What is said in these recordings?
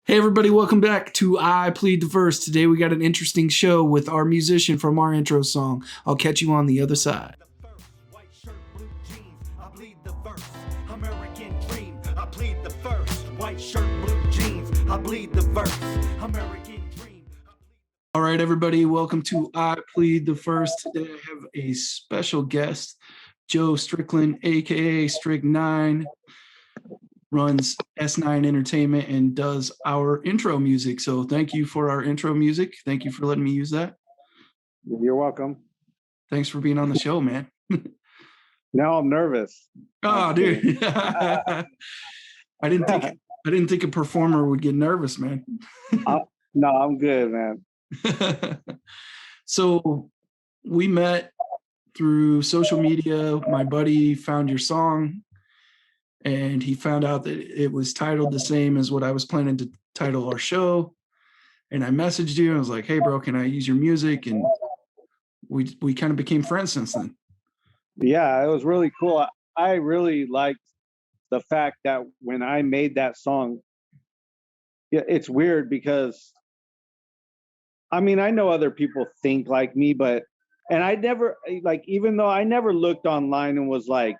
Hey everybody, welcome back to I Plead the First. Today we got an interesting show with our musician from our intro song. I'll catch you on the other side. White shirt, blue jeans, I plead the first. American dream, I plead the first. White shirt, blue jeans, I plead the first. American dream. All right, everybody, welcome to I Plead the First. Today I have a special guest, Joe Strickland AKA Stricknine. Runs S9 Entertainment and does our intro music. So thank you for our intro music. Thank you for letting me use that. You're welcome. Thanks for being on the show, man. Now I'm nervous. Oh, dude. I didn't think a performer would get nervous, man. No, I'm good, man. So we met through social media. My buddy found your song and he found out that it was titled the same as what I was planning to title our show. And I messaged you and I was like, hey bro, can I use your music? And we kind of became friends since then. Yeah, it was really cool. I really liked the fact that when I made that song, it's weird because, I mean, I know other people think like me, and I never, like, even though I never looked online and was like,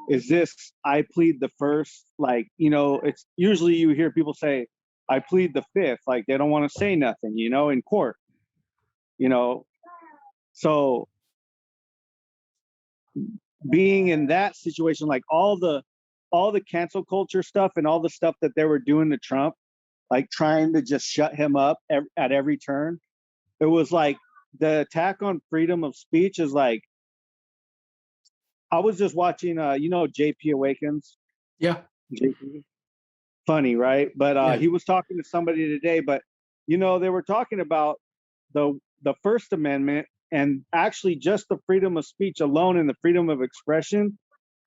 is this I plead the first? Like, you know, it's usually you hear people say, I plead the fifth. Like they don't want to say nothing, you know, in court, you know. So being in that situation, like all the cancel culture stuff and all the stuff that they were doing to Trump, like trying to just shut him up at every turn, it was like the attack on freedom of speech is like, I was just watching, you know, JP Awakens. Yeah. JP. Funny, right? But Yeah. He was talking to somebody today, but, you know, they were talking about the First Amendment, and actually just the freedom of speech alone and the freedom of expression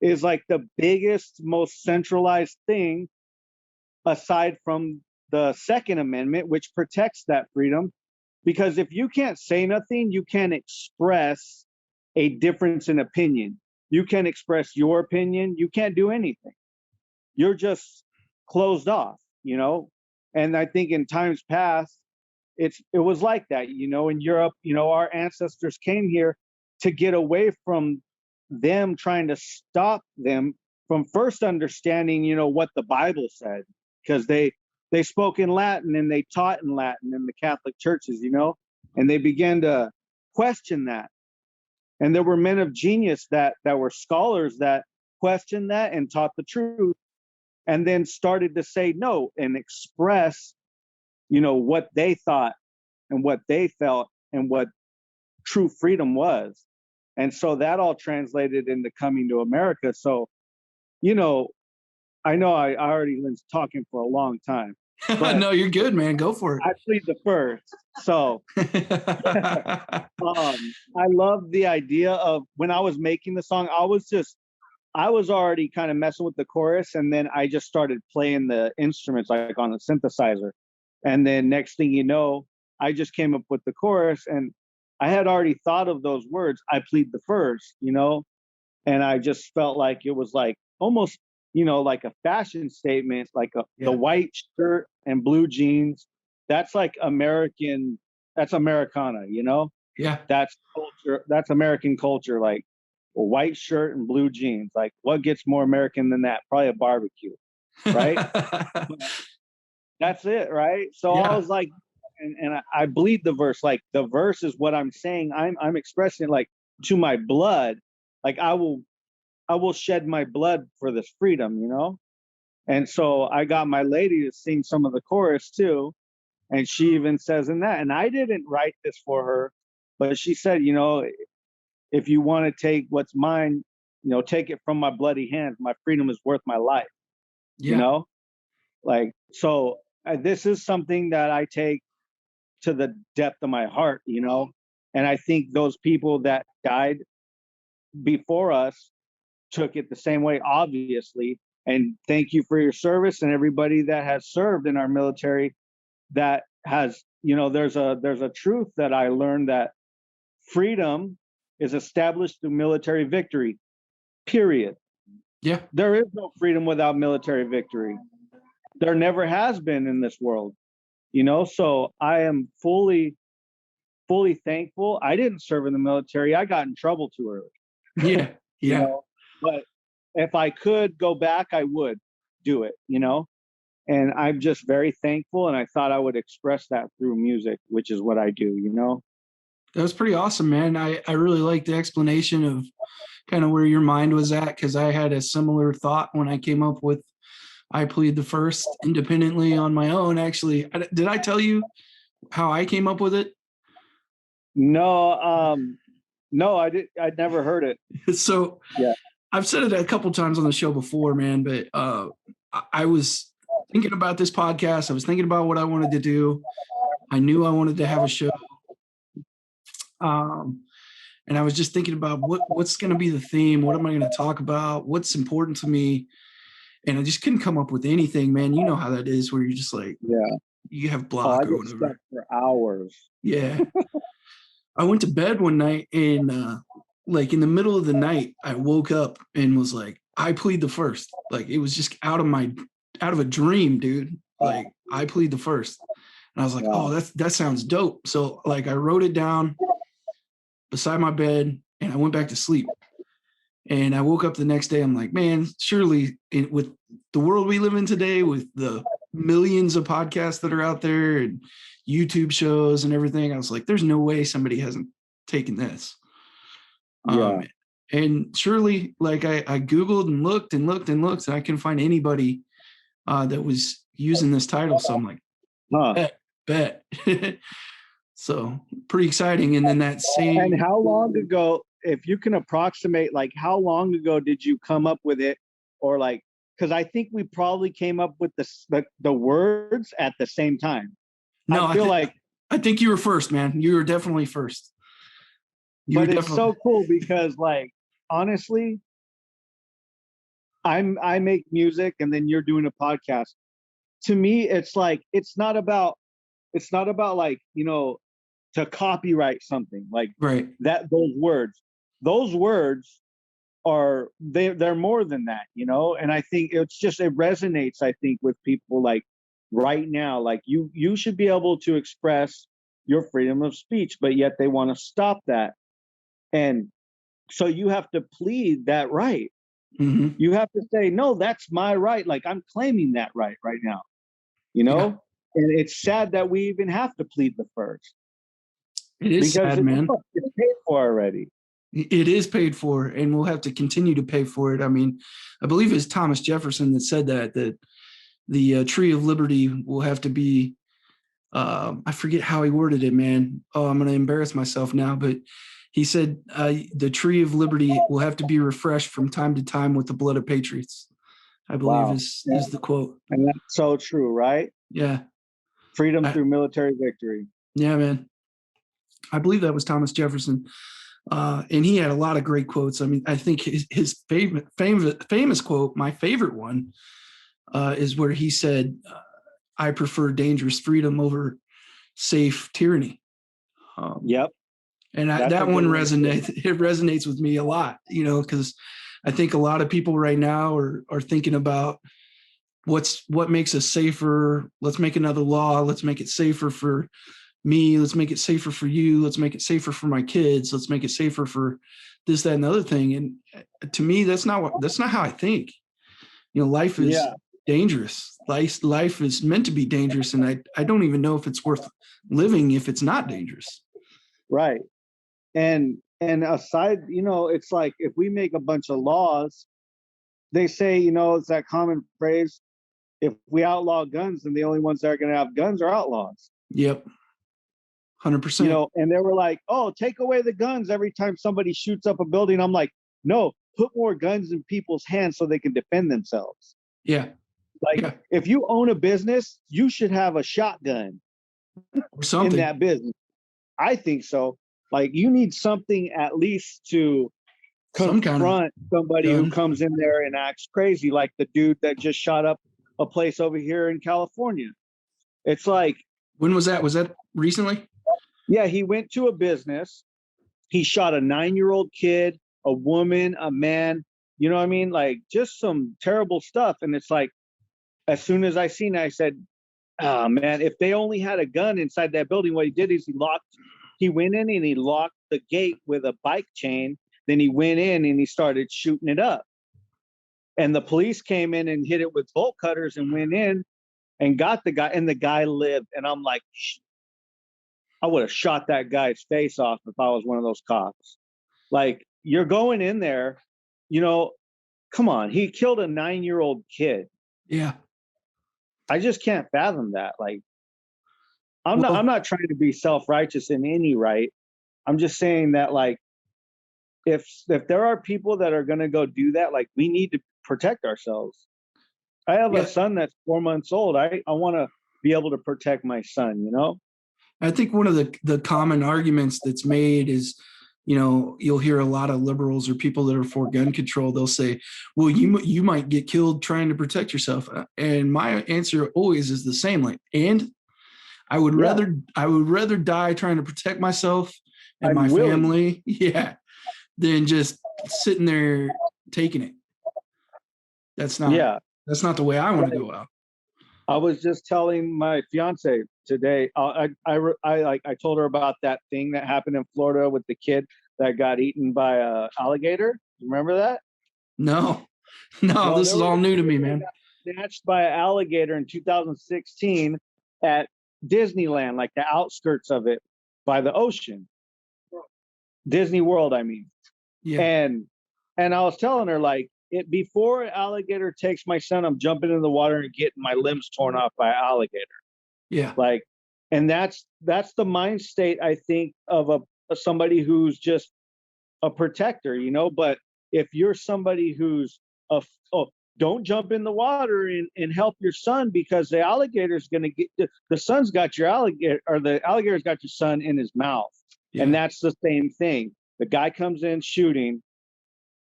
is like the biggest, most centralized thing aside from the Second Amendment, which protects that freedom. Because if you can't say nothing, you can't express a difference in opinion. You can't express your opinion. You can't do anything. You're just closed off, you know? And I think in times past, it was like that, you know, in Europe, you know, our ancestors came here to get away from them trying to stop them from first understanding, you know, what the Bible said, because they spoke in Latin and they taught in Latin in the Catholic churches, you know, and they began to question that. And there were men of genius that were scholars that questioned that and taught the truth, and then started to say no and express, you know, what they thought and what they felt and what true freedom was. And so that all translated into coming to America. So, you know I already been talking for a long time. No, you're good, man. Go for it. I plead the first. So I love the idea of when I was making the song, I was already kind of messing with the chorus, and then I just started playing the instruments like on the synthesizer. And then next thing you know, I just came up with the chorus, and I had already thought of those words, I plead the first, you know, and I just felt like it was like almost, you know, like a fashion statement, like the white shirt and blue jeans. That's like American, that's Americana, you know? Yeah. That's culture, that's American culture, like a white shirt and blue jeans. Like what gets more American than that? Probably a barbecue, right? That's it, right? So Yeah. I was like, and I bleed the verse. Like the verse is what I'm saying. I'm expressing it like to my blood. Like I will shed my blood for this freedom, you know? And so I got my lady to sing some of the chorus too. And she even says in that, and I didn't write this for her, but she said, you know, if you want to take what's mine, you know, take it from my bloody hands. My freedom is worth my life, Yeah. you know? Like, so this is something that I take to the depth of my heart, you know? And I think those people that died before us took it the same way, obviously. And thank you for your service, and everybody that has served in our military that has, you know, there's a truth that I learned, that freedom is established through military victory, period. Yeah. There is no freedom without military victory. There never has been in this world. you know, so I am fully thankful. I didn't serve in the military. I got in trouble too early, Yeah. you Yeah. know, but if I could go back, I would do it, you know, and I'm just very thankful. And I thought I would express that through music, which is what I do, you know? That was pretty awesome, man. I really like the explanation of kind of where your mind was at, because I had a similar thought when I came up with I Plead the First independently on my own. Actually, did I tell you how I came up with it? No, no, I'd never heard it. So Yeah. I've said it a couple times on the show before, man, but I was thinking about this podcast. I was thinking about what I wanted to do. I knew I wanted to have a show. And I was just thinking about what's going to be the theme. What am I going to talk about? What's important to me? And I just couldn't come up with anything, man. You know how that is, where you're just like, Yeah. you have Oh, block I or get whatever. stuck for hours. Yeah. I went to bed one night and like in the middle of the night, I woke up and was like, I plead the first. Like it was just out of a dream, dude. Like I plead the first. And I was like, Wow. oh, that sounds dope. So like I wrote it down beside my bed and I went back to sleep. And I woke up the next day. I'm like, man, surely with the world we live in today, with the millions of podcasts that are out there and YouTube shows and everything, I was like, there's no way somebody hasn't taken this. Yeah. And surely, like I Googled and looked and looked and looked, and I couldn't find anybody that was using this title. So I'm like, bet. So pretty exciting. And then that same. And how long ago, if you can approximate, like how long ago did you come up with it, or like, because I think we probably came up with the words at the same time. No, I think you were first, man. You were definitely first. But it's so cool because, like, honestly, I make music and then you're doing a podcast. To me, it's like it's not about like, you know, to copyright something like right. that. Those words are they're more than that, you know. And I think it resonates, I think, with people like right now. Like you should be able to express your freedom of speech, but yet they want to stop that. And so you have to plead that right. Mm-hmm. You have to say, no, that's my right. Like I'm claiming that right now, you know? Yeah. And it's sad that we even have to plead the first. It is sad, man. It's paid for already. It is paid for, and we'll have to continue to pay for it. I mean, I believe it's Thomas Jefferson that said that the tree of liberty will have to be, I forget how he worded it, man. Oh, I'm going to embarrass myself now, but he said the tree of liberty will have to be refreshed from time to time with the blood of patriots, I believe is the quote. And that's so true, right? Yeah. Freedom through military victory. Yeah, man. I believe that was Thomas Jefferson. And he had a lot of great quotes. I mean, I think his famous quote, my favorite one, is where he said, I prefer dangerous freedom over safe tyranny. Yep. And that one resonates. It resonates with me a lot, you know, because I think a lot of people right now are thinking about what makes us safer. Let's make another law. Let's make it safer for me. Let's make it safer for you. Let's make it safer for my kids. Let's make it safer for this, that, and the other thing. And to me, that's not how I think. You know, life is dangerous. Life is meant to be dangerous. And I don't even know if it's worth living if it's not dangerous. Right. And aside, you know, it's like if we make a bunch of laws, they say, you know, it's that common phrase, if we outlaw guns, then the only ones that are going to have guns are outlaws. Yep. 100%. You know, and they were like, oh, take away the guns every time somebody shoots up a building. I'm like, no, put more guns in people's hands so they can defend themselves. Yeah. Like if you own a business, you should have a shotgun or something in that business. I think so. Like you need something at least to confront somebody who comes in there and acts crazy, like the dude that just shot up a place over here in California. It's like, when was that? Was that recently? Yeah, he went to a business. He shot a 9-year-old kid, a woman, a man. You know what I mean? Like just some terrible stuff. And it's like, as soon as I seen it, I said, oh man, if they only had a gun inside that building, what he did is he went in and he locked the gate with a bike chain. Then he went in and he started shooting it up. And the police came in and hit it with bolt cutters and went in and got the guy, and the guy lived. And I'm like, I would have shot that guy's face off if I was one of those cops. Like, you're going in there, you know, come on, he killed a 9-year-old kid. Yeah. I just can't fathom that. Like, I'm Well, not trying to be self-righteous in any right. I'm just saying that, like, if there are people that are going to go do that, like, we need to protect ourselves. I have yeah, a son that's 4 months old. I want to be able to protect my son, you know? I think one of the common arguments that's made is, you know, you'll hear a lot of liberals or people that are for gun control. They'll say, well, you might get killed trying to protect yourself. And my answer always is the same. Like, and I would rather die trying to protect myself and my family, than just sitting there taking it. That's not the way I want to go out. I was just telling my fiance today. I told her about that thing that happened in Florida with the kid that got eaten by a alligator. You remember that? No, well, this is all new to me, man. Snatched by an alligator in 2016 at Disneyland, like the outskirts of it, by the ocean. Disney World, I mean. Yeah. And I was telling her, like, before an alligator takes my son, I'm jumping in the water and getting my limbs torn off by an alligator. Yeah. Like, and that's the mind state, I think, of somebody who's just a protector, you know. But if you're somebody who's don't jump in the water and help your son, because the alligator's going to get the son's got your alligator, or the alligator's got your son in his mouth. Yeah. And that's the same thing. The guy comes in shooting.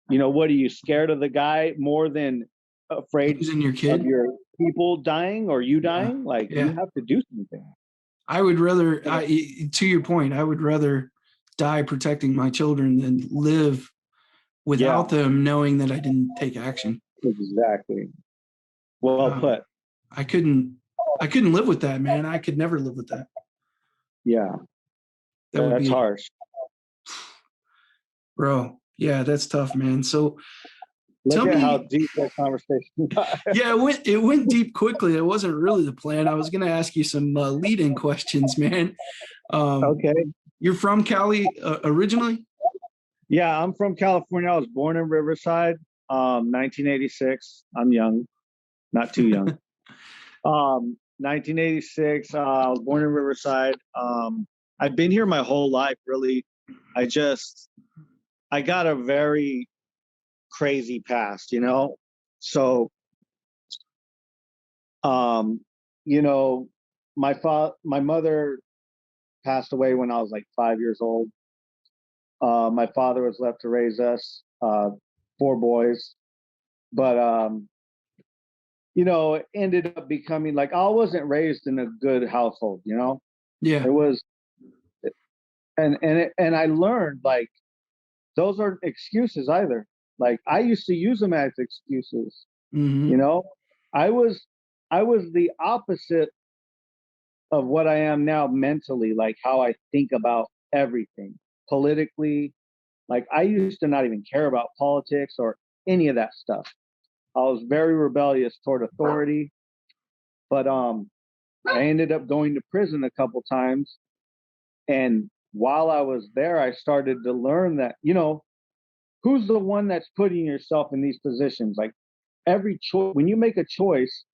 You know, what are you scared of the guy more than afraid Losing your kid? of your people dying or you dying? Like, you have to do something. I would rather, to your point, I would rather die protecting my children than live without them knowing that I didn't take action. Exactly. Well put. I couldn't live with that, man. I could never live with that. Yeah. That's harsh. Bro. Yeah, that's tough, man. So look at how deep that conversation got. Yeah, it went deep quickly. It wasn't really the plan. I was going to ask you some lead-in questions, man. Okay. You're from Cali originally? Yeah, I'm from California. I was born in Riverside, 1986. I'm young, not too young. 1986. I was born in Riverside. I've been here my whole life, really. I got a very crazy past, you know? So, you know, my mother passed away when I was like 5 years old. My father was left to raise us, 4 boys. But, you know, it ended up becoming like, I wasn't raised in a good household, you know? Yeah. It was, and I learned, like, those aren't excuses either. Like, I used to use them as excuses. Mm-hmm. You know, I was the opposite of what I am now mentally, like how I think about everything politically. Like, I used to not even care about politics or any of that stuff. I was very rebellious toward authority, but I ended up going to prison a couple times. And while I was there, I started to learn that, you know, who's the one that's putting yourself in these positions? Like, every choice, when you make a choice,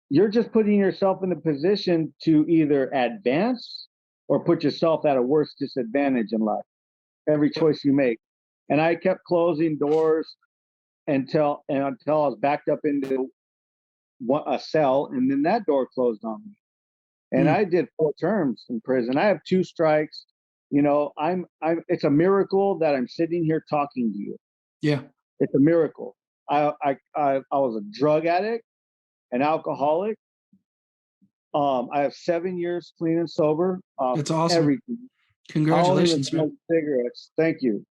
you're just putting yourself in a position to either advance or put yourself at a worse disadvantage in life. Every choice you make. And I kept closing doors until I was backed up into a cell, and then that door closed on me. And I did 4 terms in prison. I have 2 strikes. You know, it's a miracle that I'm sitting here talking to you. Yeah. It's a miracle. I was a drug addict, an alcoholic. I have 7 years clean and sober. That's awesome. Everything. Congratulations, man. Cigarettes. Thank you.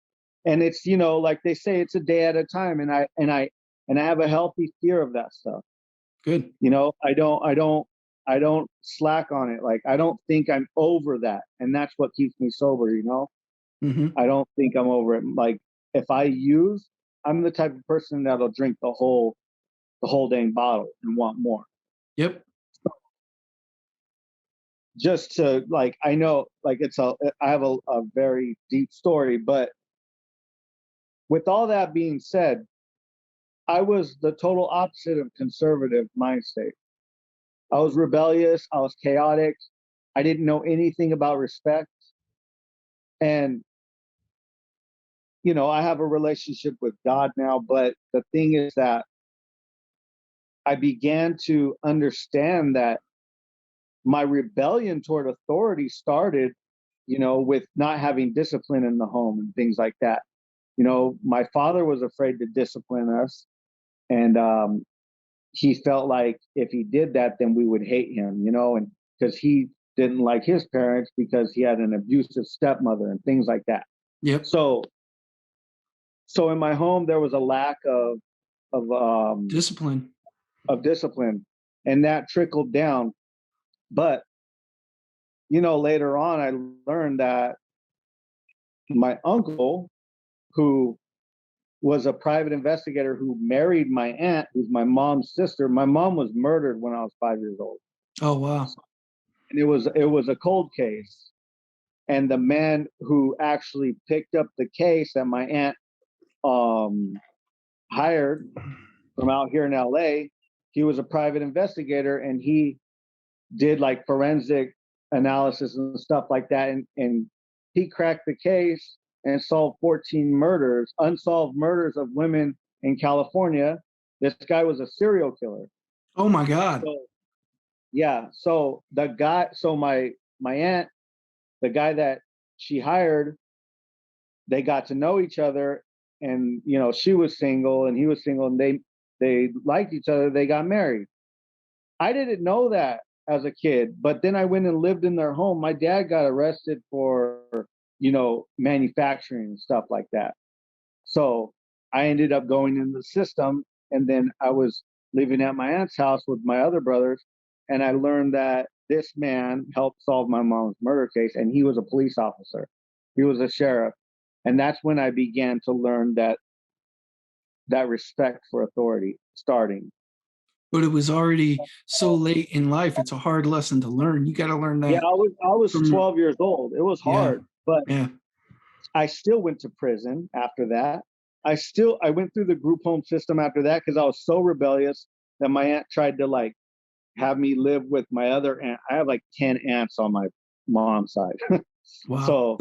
And it's, you know, like they say, it's a day at a time. And I have a healthy fear of that stuff. Good. You know, I don't slack on it. Like, I don't think I'm over that. And that's what keeps me sober, you know? Hmm. I don't think I'm over it. Like, if I use, I'm the type of person that'll drink the whole dang bottle and want more. Yep. Just to, like, I know, like, I have a very deep story, but with all that being said, I was the total opposite of conservative mind state. I was rebellious. I was chaotic. I didn't know anything about respect. And, you know, I have a relationship with God now, but the thing is that I began to understand that my rebellion toward authority started, you know, with not having discipline in the home and things like that. You know, my father was afraid to discipline us. And he felt like if he did that, then we would hate him, you know, and because he didn't like his parents because he had an abusive stepmother and things like that. Yep. So in my home, there was a lack of Discipline. discipline, and that trickled down. But, you know, later on, I learned that my uncle, who was a private investigator who married my aunt, who's my mom's sister. My mom was murdered when I was 5 years old. Oh, wow. And it was a cold case. And the man who actually picked up the case that my aunt hired from out here in LA, he was a private investigator, and he did like forensic analysis and stuff like that. And he cracked the case and solved 14 murders, unsolved murders of women in California. This guy was a serial killer. Oh my God. So, yeah. So my aunt, the guy that she hired, they got to know each other, and, you know, she was single and he was single, and they liked each other. They got married. I didn't know that as a kid, but then I went and lived in their home. My dad got arrested for, you know, manufacturing and stuff like that. So I ended up going in the system, and then I was living at my aunt's house with my other brothers, and I learned that this man helped solve my mom's murder case, and he was a police officer. He was a sheriff. And that's when I began to learn that respect for authority starting. But it was already so late in life. It's a hard lesson to learn. You got to learn Yeah, that. I was from 12 years old. It was Yeah. hard, but Yeah. I still went to prison after that. I went through the group home system after that because I was so rebellious that my aunt tried to, like, have me live with my other aunt. I have like 10 aunts on my mom's side. Wow.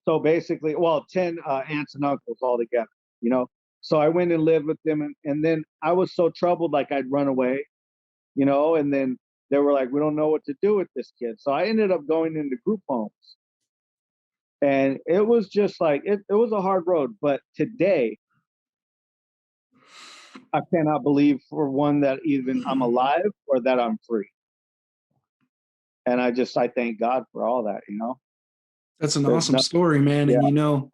So basically, well, 10 aunts and uncles all together, you know. So I went and lived with them, and then I was so troubled, like, I'd run away, you know, and then they were like, we don't know what to do with this kid. So I ended up going into group homes. And it was just like, it was a hard road. But today, I cannot believe, for one, that even I'm alive or that I'm free. And I thank God for all that, you know. That's an There's awesome no- story, man. Yeah. And, you know,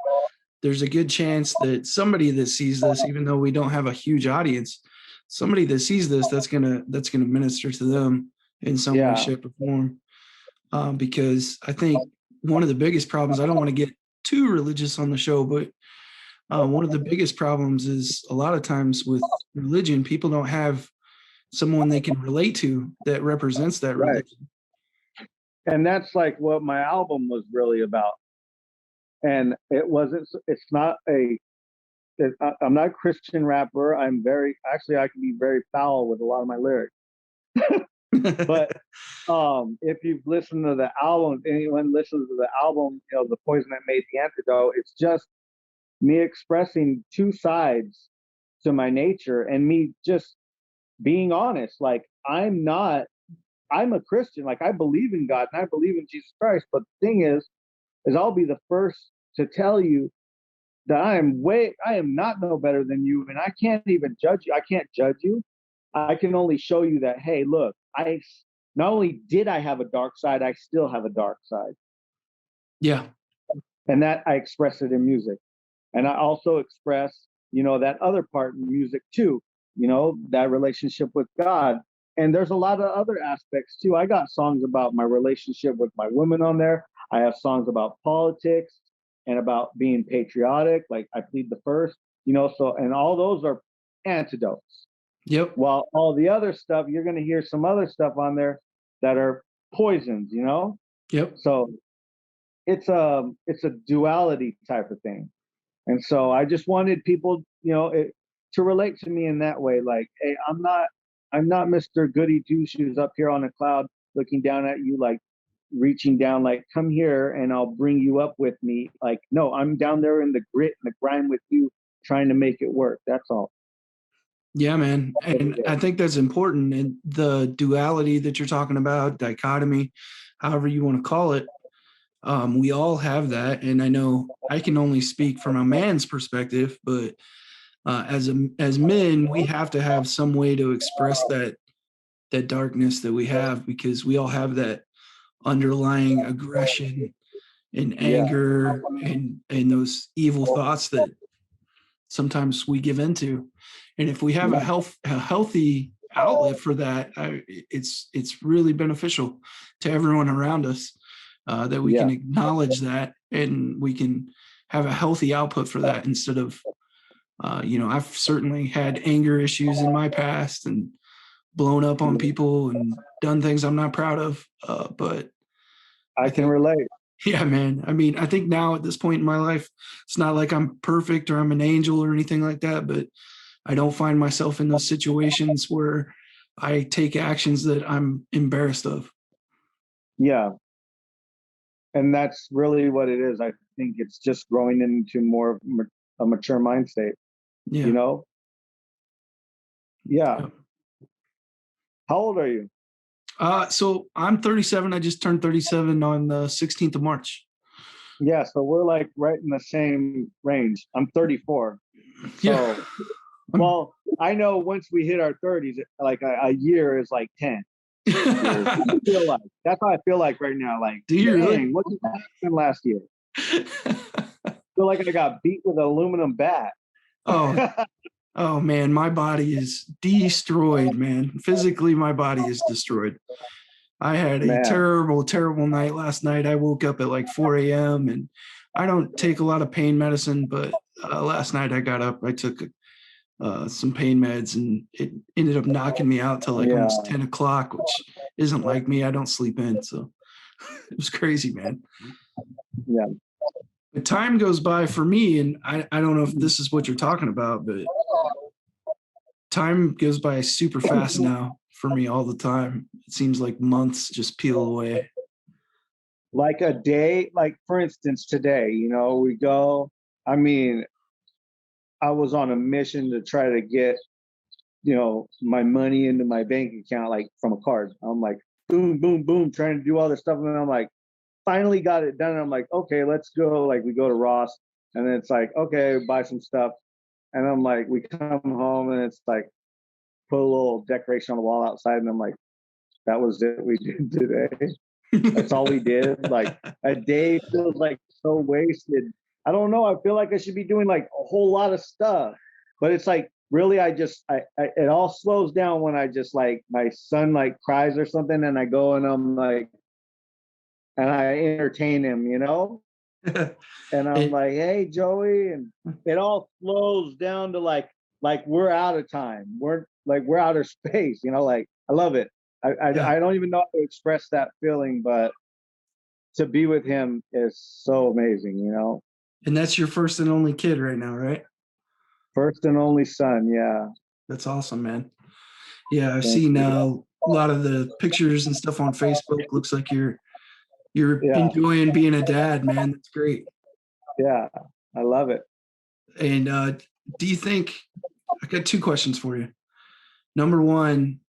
there's a good chance that somebody that sees this, even though we don't have a huge audience, somebody that sees this, that's gonna minister to them in some way, Yeah. shape, or form. Because I think one of the biggest problems, I don't want to get too religious on the show, but one of the biggest problems is a lot of times with religion, people don't have someone they can relate to that represents that Right. religion. And that's like what my album was really about. And it's not I'm not a Christian rapper. I can be very foul with a lot of my lyrics. But if you've listened to the album, if anyone listens to the album, you know, The Poison That Made the Antidote, it's just me expressing two sides to my nature, and me just being honest. Like, I'm a Christian. Like, I believe in God and I believe in Jesus Christ. But the thing is I'll be the first to tell you that I am not no better than you, and I can't even judge you. I can't judge you. I can only show you that, hey, look, I not only did I have a dark side, I still have a dark side. Yeah. And that I express it in music. And I also express, you know, that other part in music too, you know, that relationship with God. and there's a lot of other aspects too. I got songs about my relationship with my women on there. I have songs about politics and about being patriotic, like I Plead the First, so, and all those are antidotes. Yep. While all the other stuff, you're going to hear some other stuff on there that are poisons, Yep. So it's a duality type of thing. And so I just wanted people, to relate to me in that way. Like, hey, I'm not Mr. Goody Two Shoes up here on a cloud looking down at you, like reaching down, like, come here and I'll bring you up with me. Like, no, I'm down there in the grit and the grind with you, trying to make it work. That's all. Yeah, man. And I think that's important. And the duality that you're talking about, dichotomy, however you want to call it, we all have that. And I know I can only speak from a man's perspective, but as men, we have to have some way to express that darkness that we have, because we all have that underlying aggression and anger and those evil thoughts that sometimes we give into. And if we have a healthy outlet for that, it's really beneficial to everyone around us, that we can acknowledge that and we can have a healthy output for that, instead of I've certainly had anger issues in my past and blown up on people and done things I'm not proud of, but I can relate. yeah, man. I mean, I think now at this point in my life, it's not like I'm perfect or I'm an angel or anything like that, but I don't find myself in those situations where I take actions that I'm embarrassed of. Yeah. And that's really what it is. I think it's just growing into more of a mature mind state, Yeah. Yeah. Yeah. How old are you? So I'm 37. I just turned 37 on the 16th of March. Yeah. So we're like right in the same range. I'm 34. So, Yeah. well, I know once we hit our 30s, like a year is like 10. I feel like that's how I feel like right now. Like, do you really? What did happen last year? I feel like I got beat with an aluminum bat. Oh man, my body is destroyed, man. Physically, my body is destroyed. I had a terrible, terrible night last night. I woke up at like 4 a.m. and I don't take a lot of pain medicine, but last night I got up, I took some pain meds, and it ended up knocking me out till like almost 10 o'clock, which isn't like me. I don't sleep in. So it was crazy, man. Yeah. But time goes by for me, and I don't know if this is what you're talking about, but time goes by super fast now for me all the time. It seems like months just peel away. Like a day, like for instance, today, we go, I mean, I was on a mission to try to get, my money into my bank account, like from a card. I'm like, boom, boom, boom, trying to do all this stuff. And then I'm like, finally got it done. And I'm like, okay, let's go. Like we go to Ross, and then it's like, okay, buy some stuff. And I'm like, we come home and it's like, put a little decoration on the wall outside. And I'm like, that was it we did today. That's all we did. Like a day feels like so wasted. I don't know. I feel like I should be doing like a whole lot of stuff, but it's like, really, it all slows down when I just like, my son like cries or something, and I go and I'm like, and I entertain him, and I'm like, hey, Joey, and it all slows down to like we're out of time. We're outer space, like I love it. I don't even know how to express that feeling, but to be with him is so amazing, And that's your first and only kid right now, right? First and only son. Yeah. That's awesome, man. Yeah. I've seen a lot of the pictures and stuff on Facebook. Looks like you're enjoying being a dad, man. That's great. Yeah. I love it. And do you think, I got two questions for you. Number one,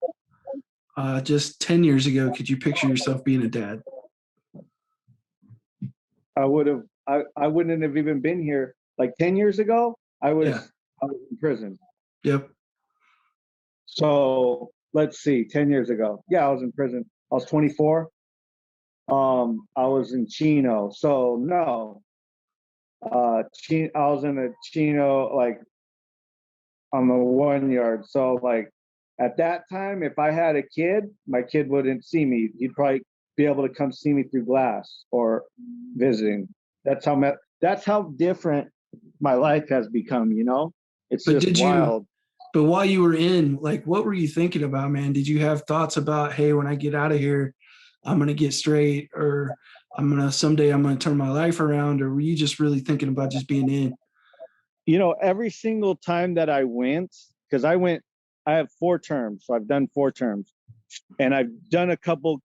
just 10 years ago, could you picture yourself being a dad? I wouldn't have even been here. Like 10 years ago, I was in prison. Yep. So let's see, 10 years ago. Yeah, I was in prison. I was 24. I was in Chino. So no. I was in a Chino, like on the 1 yard. So like At that time, if I had a kid, my kid wouldn't see me. He'd probably be able to come see me through glass or visiting. That's how different my life has become, you know? It's But just did you, wild. but while you were in, like, what were you thinking about, man? Did you have thoughts about, hey, when I get out of here, I'm going to get straight, or someday I'm going to turn my life around? Or were you just really thinking about just being in? You know, every single time that I went, because I have 4 terms, so I've done 4 terms, and I've done a couple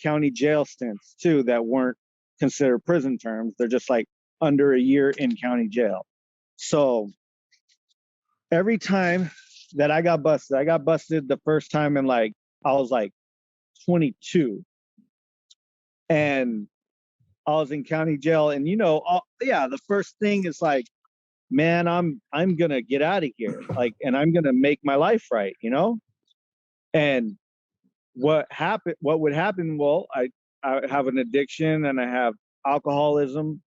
county jail stints too that weren't considered prison terms. They're just like under a year in county jail. So every time that I got busted the first time in like, I was like 22, and I was in county jail. And you know, yeah, the first thing is like, man, I'm gonna get out of here, like, and I'm gonna make my life right, you know. And what would happen, well, I have an addiction and I have alcoholism,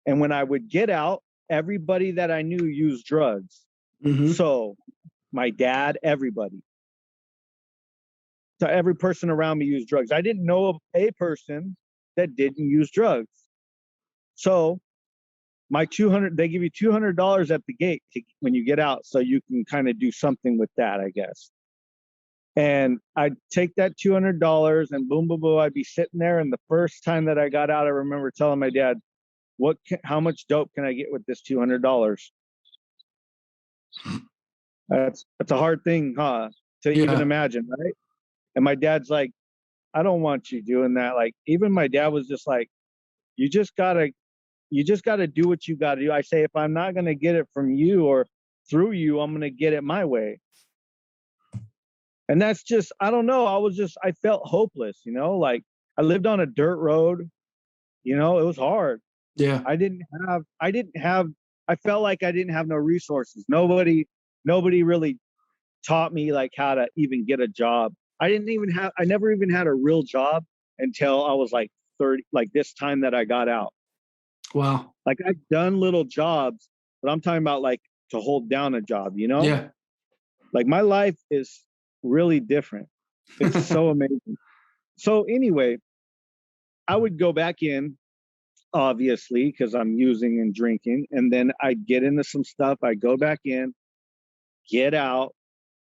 and when I would get out, everybody that I knew used drugs. Mm-hmm. So my dad, everybody, so every person around me used drugs. I didn't know of a person that didn't use drugs. So my 200, they give you $200 at the gate when you get out, so you can kind of do something with that, I guess. And I'd take that $200 and boom, boom, boom. I'd be sitting there. And the first time that I got out, I remember telling my dad, how much dope can I get with this $200? That's a hard thing, huh? To even imagine, right? And my dad's like, I don't want you doing that. Like, even my dad was just like, you just gotta do what you gotta do. I say, if I'm not gonna get it from you or through you, I'm gonna get it my way. And that's just, I don't know. I felt hopeless, you know, like I lived on a dirt road, you know, it was hard. Yeah. I felt like I didn't have no resources. Nobody really taught me like how to even get a job. I never even had a real job until I was like 30, like this time that I got out. Wow. Like I've done little jobs, but I'm talking about like to hold down a job, you know? Yeah. Like my life is really different. It's so amazing. So anyway, I would go back in, obviously, because I'm using and drinking, and then I'd get into some stuff. I go back in, get out,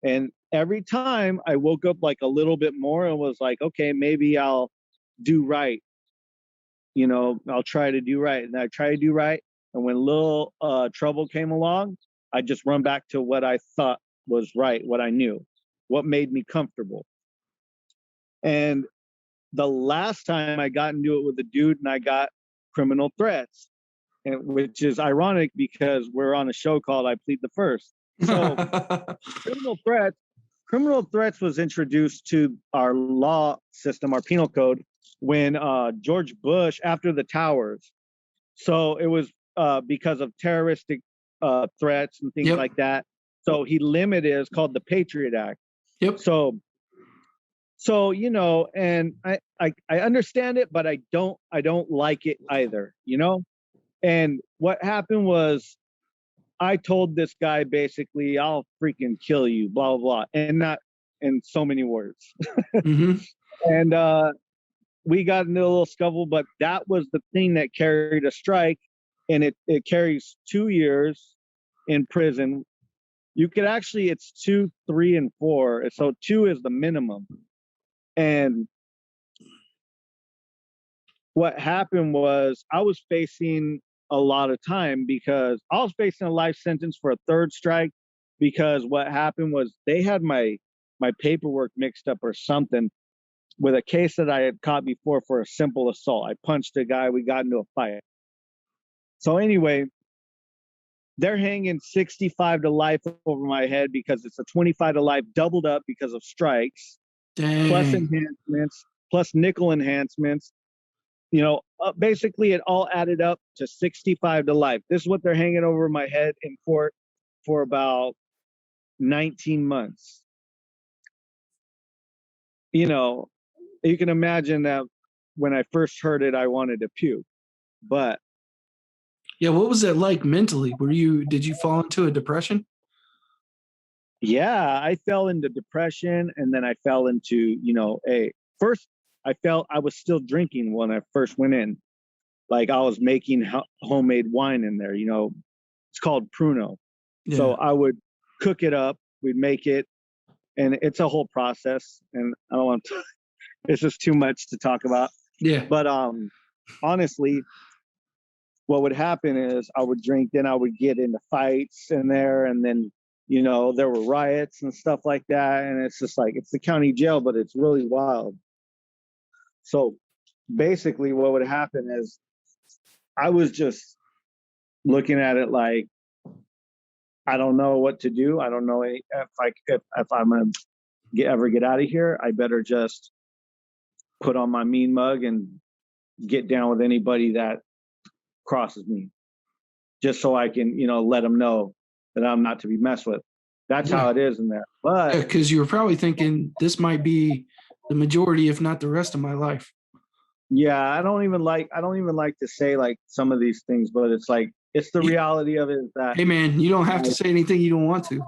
and every time I woke up like a little bit more and was like, okay, maybe I'll do right. You know, I'll try to do right. And I try to do right. And when little trouble came along, I just run back to what I thought was right, what I knew, what made me comfortable. And the last time I got into it with a dude and I got criminal threats, and which is ironic because we're on a show called I Plead the First. So criminal threats was introduced to our law system, our penal code, when George Bush, after the towers. So it was because of terroristic threats and things like that. So he limited, it's called the Patriot Act. Yep. So you know, and I understand it, but I don't like it either, you know. And what happened was, I told this guy basically, I'll freaking kill you, blah, blah, blah. And not in so many words. Mm-hmm. And we got into a little scuffle, but that was the thing that carried a strike. And it carries 2 years in prison. You could actually, it's 2, 3, and 4. So 2 is the minimum. And what happened was I was facing a lot of time because I was facing a life sentence for a 3rd strike, because what happened was they had my paperwork mixed up or something with a case that I had caught before for a simple assault. I punched a guy, we got into a fight. So anyway, they're hanging 65 to life over my head because it's a 25 to life doubled up because of strikes. Dang. Plus enhancements, plus nickel enhancements. You know, basically it all added up to 65 to life. This is what they're hanging over my head in court for about 19 months. You know, you can imagine that when I first heard it, I wanted to puke. But yeah, what was that like mentally? Did you fall into a depression? Yeah, I fell into depression, and then I fell into, first I was still drinking when I first went in. Like I was making homemade wine in there, it's called Pruno. So Yeah. I would cook it up, we'd make it, and it's a whole process. And I don't want to, it's just too much to talk about. Yeah. But honestly, what would happen is I would drink, then I would get into fights in there, and then there were riots and stuff like that, and it's just like it's the county jail, but it's really wild. So basically, what would happen is I was just looking at it like I don't know what to do. I don't know if I'm gonna ever get out of here. I better just put on my mean mug and get down with anybody that crosses me, just so I can, let them know that I'm not to be messed with. That's how it is in there. But because you were probably thinking this might be the majority, if not the rest of my life. yeah, I don't even like to say like some of these things, but it's like it's the reality of it is that, hey man, you don't have to say anything you don't want to.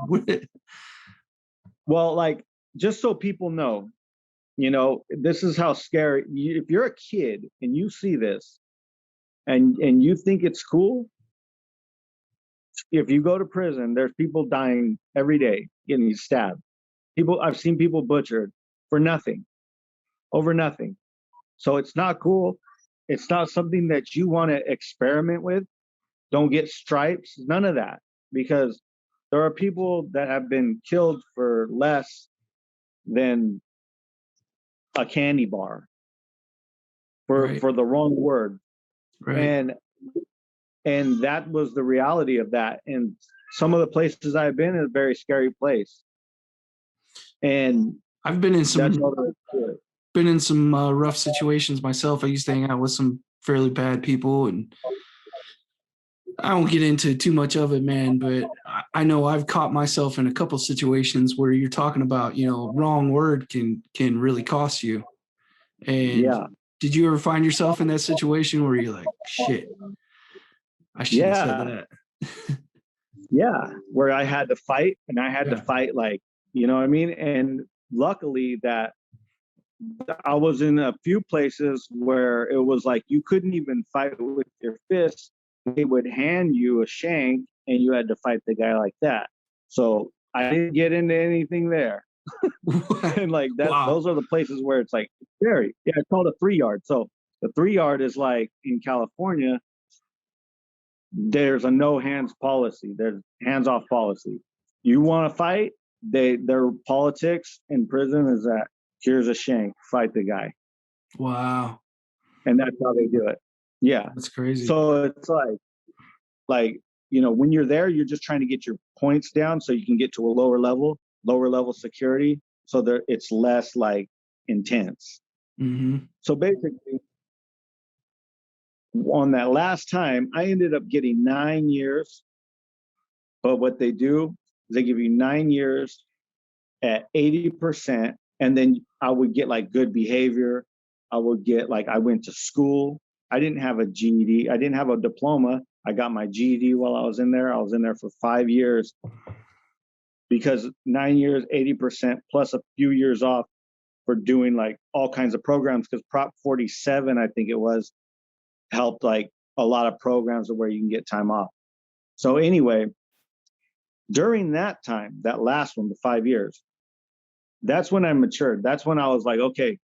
well, like just so people know, this is how scary. If you're a kid and you see this and you think it's cool, if you go to prison, there's people dying every day getting stabbed. I've seen people butchered for nothing, over nothing. So it's not cool. It's not something that you want to experiment with. Don't get stripes, none of that, because there are people that have been killed for less than a candy bar for the wrong word. Right. And that was the reality of that. And some of the places I've been is a very scary place. And I've been in some rough situations myself. I used to hang out with some fairly bad people, and I won't get into too much of it, man, but I know I've caught myself in a couple situations where you're talking about, wrong word can really cost you. And did you ever find yourself in that situation where you're like, shit, I shouldn't have said that? Yeah, where I had to fight, and I had to fight like, you know what I mean? And luckily that I was in a few places where it was like you couldn't even fight with your fists. They would hand you a shank and you had to fight the guy like that. So I didn't get into anything there. And like that, those are the places where it's like scary. Yeah, it's called a 3-yard. So the 3-yard is like in California, there's a no hands policy. There's hands off policy. You want to fight? Their politics in prison is that here's a shank, fight the guy. Wow. And that's how they do it. Yeah. That's crazy. So it's like, when you're there, you're just trying to get your points down so you can get to a lower level security. So it's less like intense. Mm-hmm. So basically, on that last time, I ended up getting 9 years. But what they do is they give you 9 years at 80%. And then I would get like good behavior. I would get like, I went to school. I didn't have a GED. I didn't have a diploma. I got my GED while I was in there. I was in there for 5 years because 9 years, 80% plus a few years off for doing like all kinds of programs. Because Prop 47, I think it was, helped like a lot of programs where you can get time off. So anyway, during that time, that last one, the 5 years, that's when I matured. That's when I was like, okay,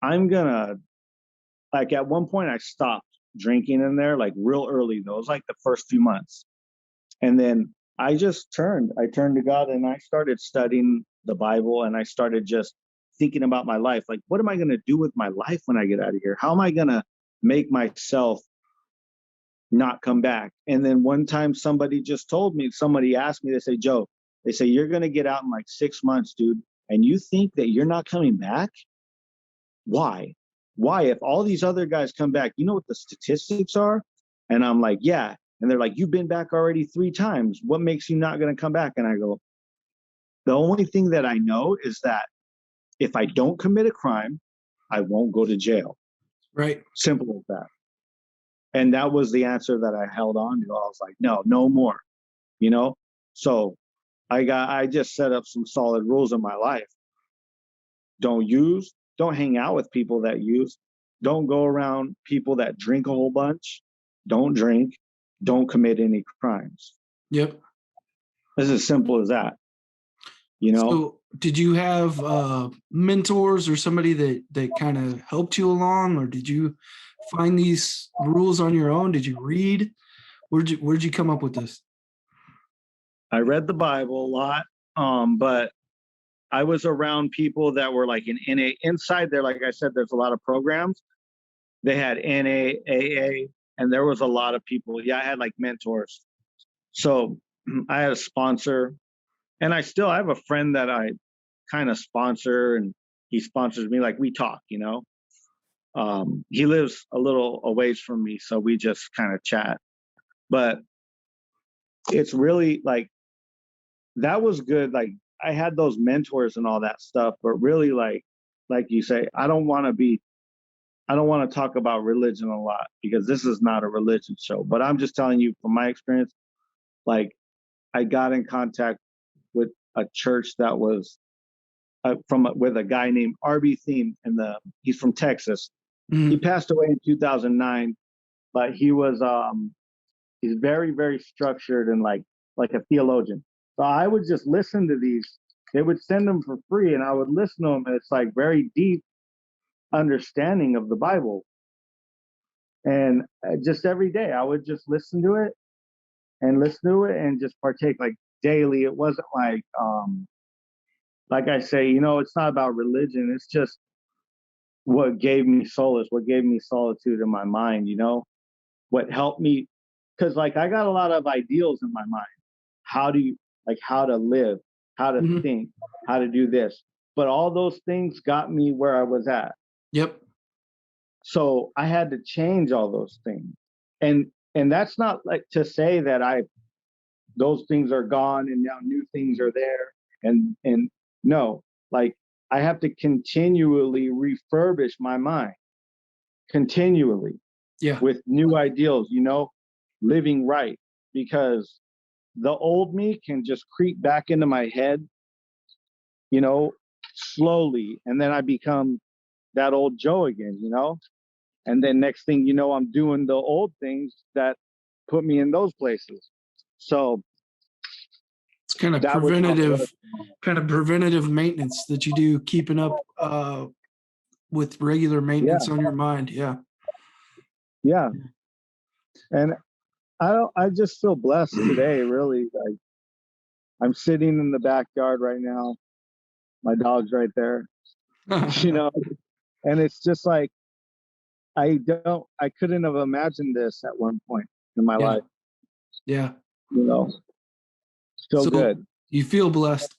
I'm gonna, like at one point I stopped drinking in there, like real early though. It was like the first few months. And then I turned to God and I started studying the Bible, and I started just thinking about my life. Like, what am I going to do with my life when I get out of here? How am I going to make myself not come back? And then one time somebody asked me, they say, Joe, you're going to get out in like 6 months, dude. And you think that you're not coming back? Why? If all these other guys come back, you know what the statistics are? And I'm like, yeah. And they're like, you've been back already 3 times. What makes you not going to come back? And I go, the only thing that I know is that if I don't commit a crime, I won't go to jail. Right. Simple as that. And that was the answer that I held on to. I was like, no more, So I just set up some solid rules in my life. Don't hang out with people that use, don't go around people that drink a whole bunch, don't drink, don't commit any crimes. Yep. It's as simple as that. So did you have mentors or somebody that kind of helped you along, or did you find these rules on your own? Did you read? Where'd you come up with this? I read the Bible a lot, but I was around people that were like in NA. Inside there, like I said, there's a lot of programs. They had NA, AA, and there was a lot of people. Yeah, I had like mentors. So I had a sponsor, and I have a friend that I kind of sponsor, and he sponsors me. Like we talk, he lives a little a ways from me, so we just kind of chat. But it's really like, that was good. Like I had those mentors and all that stuff, but really like you say, I don't want to talk about religion a lot because this is not a religion show, but I'm just telling you from my experience, like I got in contact with a church that was with a guy named RB Theme, and he's from Texas. Mm-hmm. He passed away in 2009, but he was he's very, very structured and like a theologian. So I would just listen to these. They would send them for free, and I would listen to them, and it's like very deep understanding of the Bible. And just every day, I would just listen to it and just partake like daily. It wasn't like I say, it's not about religion. It's just what gave me solace, what gave me solitude in my mind, what helped me. Because like I got a lot of ideals in my mind. How to live, how to Mm-hmm. think, how to do this. But all those things got me where I was at. Yep. So I had to change all those things. And that's not like to say that those things are gone and now new things are there. And no, like I have to continually refurbish my mind continually. Yeah. With new ideals, living right, because the old me can just creep back into my head, slowly. And then I become that old Joe again, and then next thing you know, I'm doing the old things that put me in those places. So it's kind of preventative maintenance that you do, keeping up with regular maintenance on your mind. Yeah. And I just feel blessed today, really. Like I'm sitting in the backyard right now. My dog's right there, and it's just like, I couldn't have imagined this at one point in my life. Yeah. Still good. You feel blessed.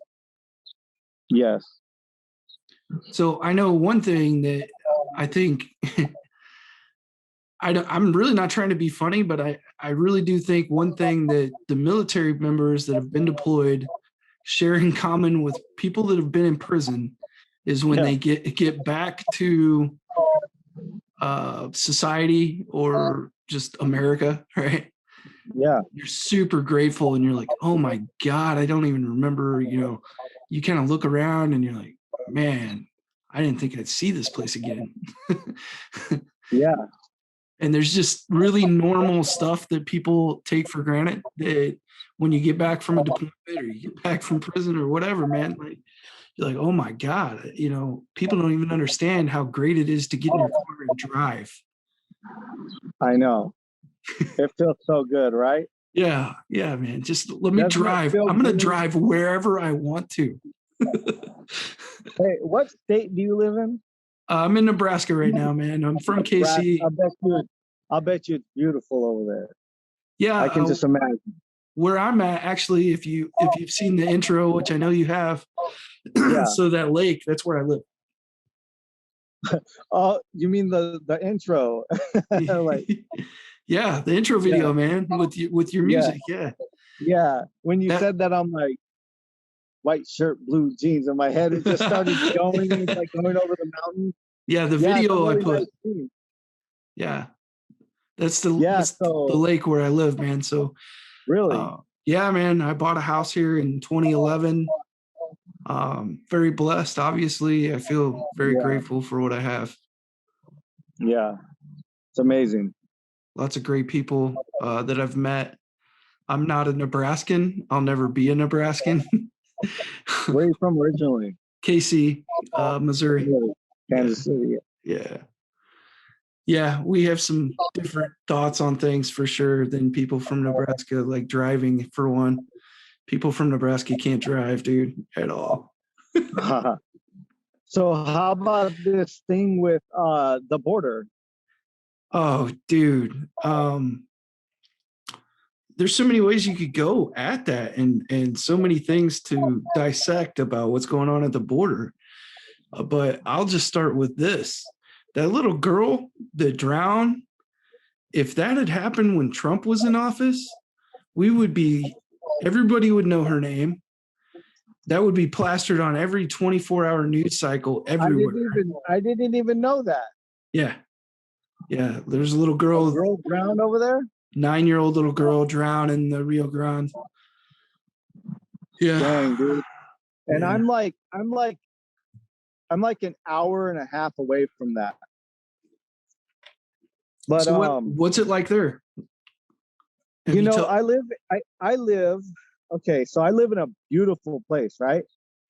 Yes. So I know one thing that I think I'm really not trying to be funny, but I really do think one thing that the military members that have been deployed share in common with people that have been in prison is when they get back to society or just America, right? Yeah. You're super grateful and you're like, oh my God, I don't even remember, you kind of look around and you're like, man, I didn't think I'd see this place again. Yeah. And there's just really normal stuff that people take for granted that when you get back from a deployment or you get back from prison or whatever, man, like you're like, oh my God, people don't even understand how great it is to get in your car and drive. I know. It feels so good, right? Yeah, man. Just let me drive. I'm going to drive wherever I want to. Hey, what state do you live in? I'm in Nebraska right now, man. I'm from KC. I'll bet you it's beautiful over there. Yeah, I can just imagine. Where I'm at, actually, if you've seen the intro, which I know you have, so that lake, that's where I live. Oh, you mean the intro? Like, yeah, the intro video, man, with your music, yeah. When you said that, I'm like, white shirt, blue jeans. In my head, it just started going. It's like going over the mountain. Yeah, the video really I put. Nice, yeah, that's the lake where I live, man. So really, Yeah, man. I bought a house here in 2011. Very blessed, obviously. I feel very Yeah. grateful for what I have. Yeah. It's amazing. Lots of great people that I've met. I'm not a Nebraskan. I'll never be a Nebraskan. Where are you from originally? KC, Missouri. Kansas City. Yeah. Yeah, we have some different thoughts on things for sure than people from Nebraska, like driving for one. People from Nebraska can't drive, dude, at all. So how about this thing with the border? Oh, dude. There's so many ways you could go at that and so many things to dissect about what's going on at the border. But I'll just start with this. That little girl that drowned, if that had happened when Trump was in office, everybody would know her name. That would be plastered on every 24-hour news cycle everywhere. I didn't even know that. Yeah. Yeah. There's a little girl drowned over there? 9-year-old little girl drowned in the Rio Grande. Yeah. Dang, dude. And Yeah. I'm like an hour and a half away from that. But So what's it like there? I live okay, so I live in a beautiful place, right?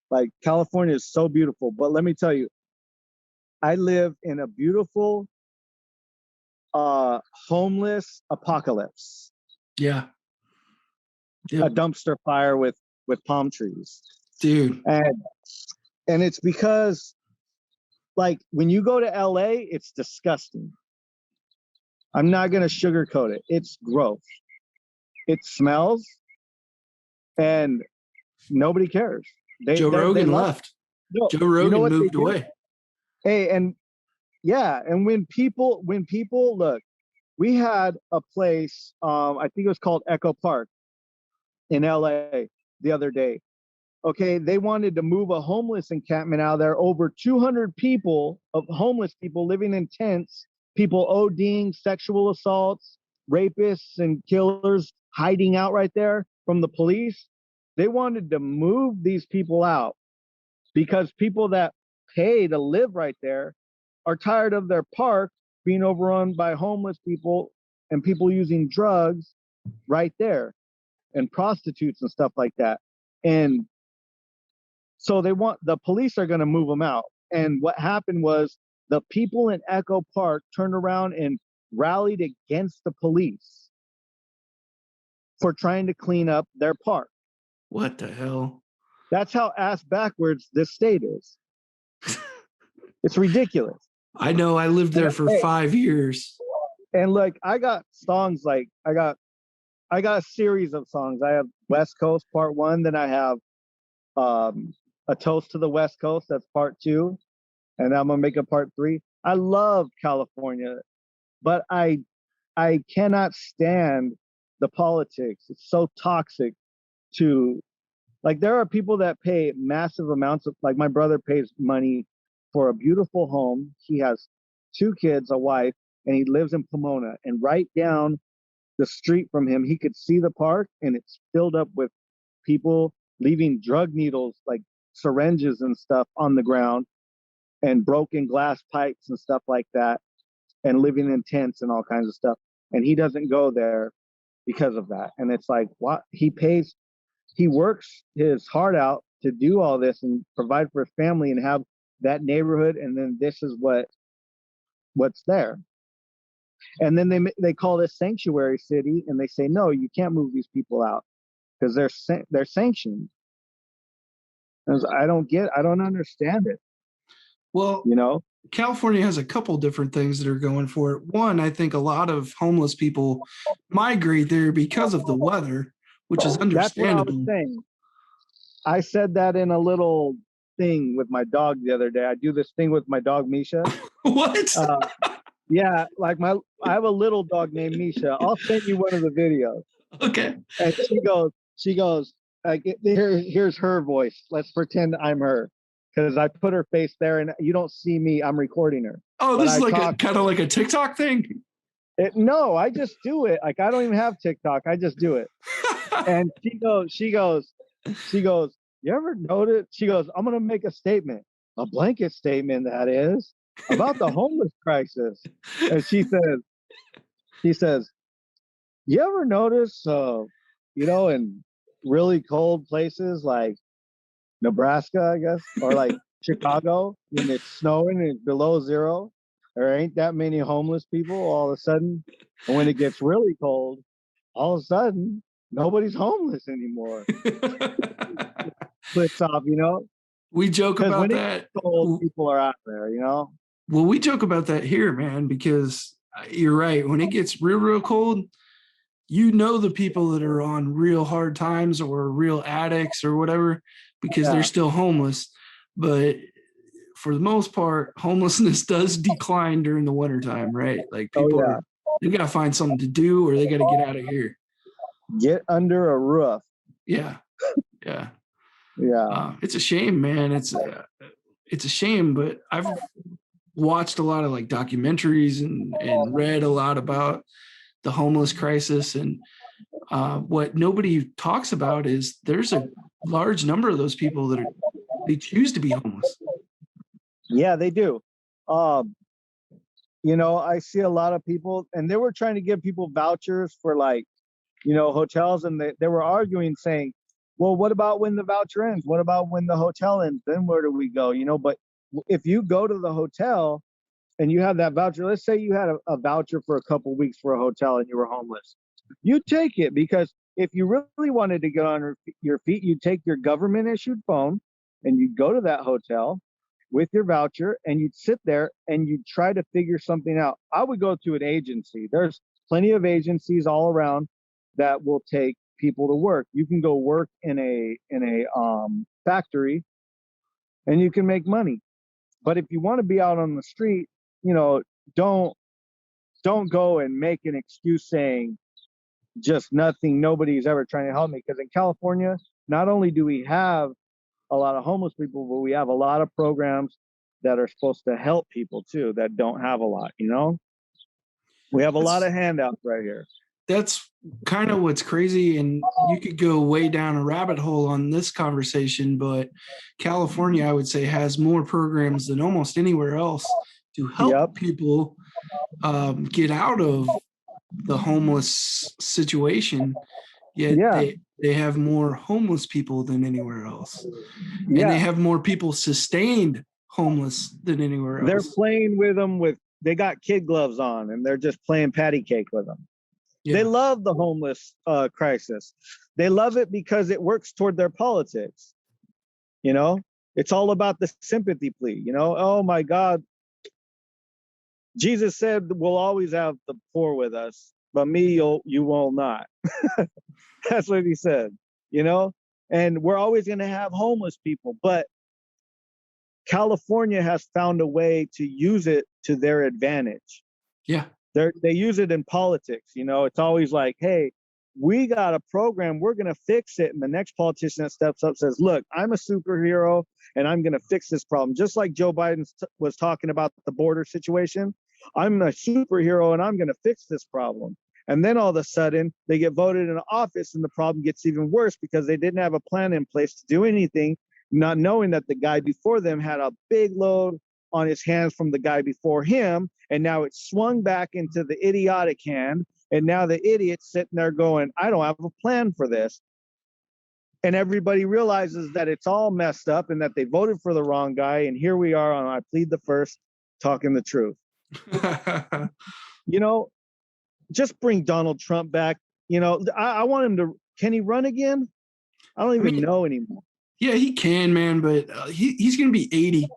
Like California is so beautiful, but let me tell you, I live in a beautiful homeless apocalypse. Yeah. A dumpster fire with palm trees. Dude. And it's because like when you go to LA, it's disgusting. I'm not going to sugarcoat it. It's gross. It smells and nobody cares. Joe Rogan left. No, Joe Rogan moved away. Hey, and yeah, and when people look, we had a place, I think it was called Echo Park in LA the other day. Okay, they wanted to move a homeless encampment out of there. Over 200 people of homeless people living in tents, people ODing, sexual assaults, rapists and killers hiding out right there from the police. They wanted to move these people out because people that pay to live right there are tired of their park being overrun by homeless people and people using drugs right there and prostitutes and stuff like that. And so the police are going to move them out. And what happened was the people in Echo Park turned around and rallied against the police for trying to clean up their park. What the hell? That's how ass backwards this state is. It's ridiculous. I know. I lived there for 5 years. And like, I got songs like, I got a series of songs. I have West Coast Part 1, then I have A Toast to the West Coast, that's Part 2, and I'm gonna make a Part 3. I love California, but I cannot stand the politics. It's so toxic to, like, there are people that pay massive amounts of, like my brother pays money for a beautiful home. He has 2 kids, a wife, and he lives in Pomona, and right down the street from him, he could see the park, and it's filled up with people leaving drug needles, like syringes and stuff, on the ground, and broken glass pipes and stuff like that, and living in tents and all kinds of stuff. And he doesn't go there because of that. And it's like, what? He works his heart out to do all this and provide for his family and have that neighborhood, and then this is what's there. And then they call this sanctuary city, and they say, no, you can't move these people out because they're sanctioned. And I don't understand it. Well, California has a couple different things that are going for it. One, I think a lot of homeless people migrate there because of the weather, which is understandable. That's what I was saying. I said that in a little thing with my dog the other day. I do this thing with my dog Misha. What? Yeah, like I have a little dog named Misha. I'll send you one of the videos. Okay. And she goes, like, here's her voice. Let's pretend I'm her, because I put her face there, and you don't see me. I'm recording her. Oh, this is like kind of like a TikTok thing. No, I just do it. Like, I don't even have TikTok. I just do it. And she goes, you ever notice? She goes, I'm gonna make a statement, a blanket statement that is about the homeless crisis. And she says, you ever notice in really cold places like Nebraska, I guess, or like Chicago, when it's snowing and it's below zero, there ain't that many homeless people all of a sudden. And when it gets really cold, all of a sudden, nobody's homeless anymore. Flips off, We joke because about when that. it's cold, people are out there. Well, we joke about that here, man, because you're right. When it gets real, real cold, the people that are on real hard times or real addicts or whatever, because they're still homeless. But for the most part, homelessness does decline during the wintertime, right? Like people they got to find something to do or they got to get out of here. Get under a roof. Yeah. Yeah. Yeah. It's a shame, man. It's a shame, but I've watched a lot of like documentaries and read a lot about the homeless crisis. And what nobody talks about is there's a large number of those people that they choose to be homeless. Yeah, they do. I see a lot of people, and they were trying to give people vouchers for hotels, and they were arguing saying, well, what about when the voucher ends? What about when the hotel ends? Then where do we go? But if you go to the hotel and you have that voucher, let's say you had a voucher for a couple weeks for a hotel and you were homeless, you take it, because if you really wanted to get on your feet, you take your government issued phone and you go to that hotel with your voucher and you'd sit there and you'd try to figure something out. I would go to an agency. There's plenty of agencies all around that will take people to work. You can go work in a factory and you can make money. But if you want to be out on the street, don't go and make an excuse saying just nothing, nobody's ever trying to help me. Because in California, not only do we have a lot of homeless people, but we have a lot of programs that are supposed to help people too that don't have a lot. We have a lot of handouts right here. That's kind of what's crazy, and you could go way down a rabbit hole on this conversation, but California, I would say, has more programs than almost anywhere else to help people get out of the homeless situation, yet they have more homeless people than anywhere else. And they have more people sustained homeless than anywhere else. They're playing with them they got kid gloves on and they're just playing patty cake with them. Yeah. They love the homeless crisis. They love it because it works toward their politics. It's all about the sympathy plea. Oh my God, Jesus said we'll always have the poor with us, but me, you will not. That's what he said, and we're always going to have homeless people, but California has found a way to use it to their advantage. Yeah. They use it in politics. It's always like, hey, we got a program, we're going to fix it. And the next politician that steps up says, look, I'm a superhero and I'm going to fix this problem. Just like Joe Biden was talking about the border situation. I'm a superhero and I'm going to fix this problem. And then all of a sudden they get voted in office and the problem gets even worse because they didn't have a plan in place to do anything, not knowing that the guy before them had a big load on his hands from the guy before him. And now it's swung back into the idiotic hand. And now the idiot's sitting there going, I don't have a plan for this. And everybody realizes that it's all messed up and that they voted for the wrong guy. And here we are on I Plead the First, talking the truth. Just bring Donald Trump back. I want him to, can he run again? I don't even know anymore. Yeah, he can, man, but he's going to be 80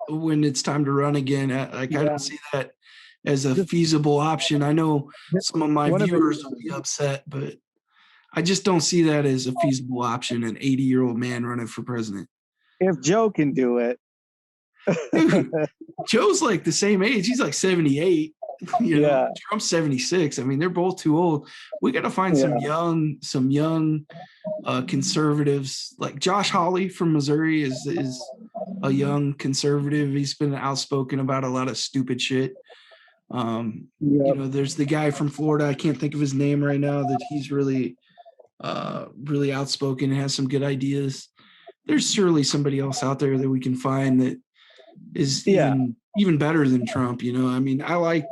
when it's time to run again. I don't see that as a feasible option. I know some of my viewers will be upset, but I just don't see that as a feasible option, an 80-year-old man running for president. If Joe can do it. Dude, Joe's like the same age. He's like 78. Trump's 76. I mean, they're both too old. We got to find some young conservatives. Like Josh Hawley from Missouri is a young conservative. He's been outspoken about a lot of stupid shit. There's the guy from Florida. I can't think of his name right now. That he's really really outspoken and has some good ideas. There's surely somebody else out there that we can find that is even better than Trump. You know, I mean, I like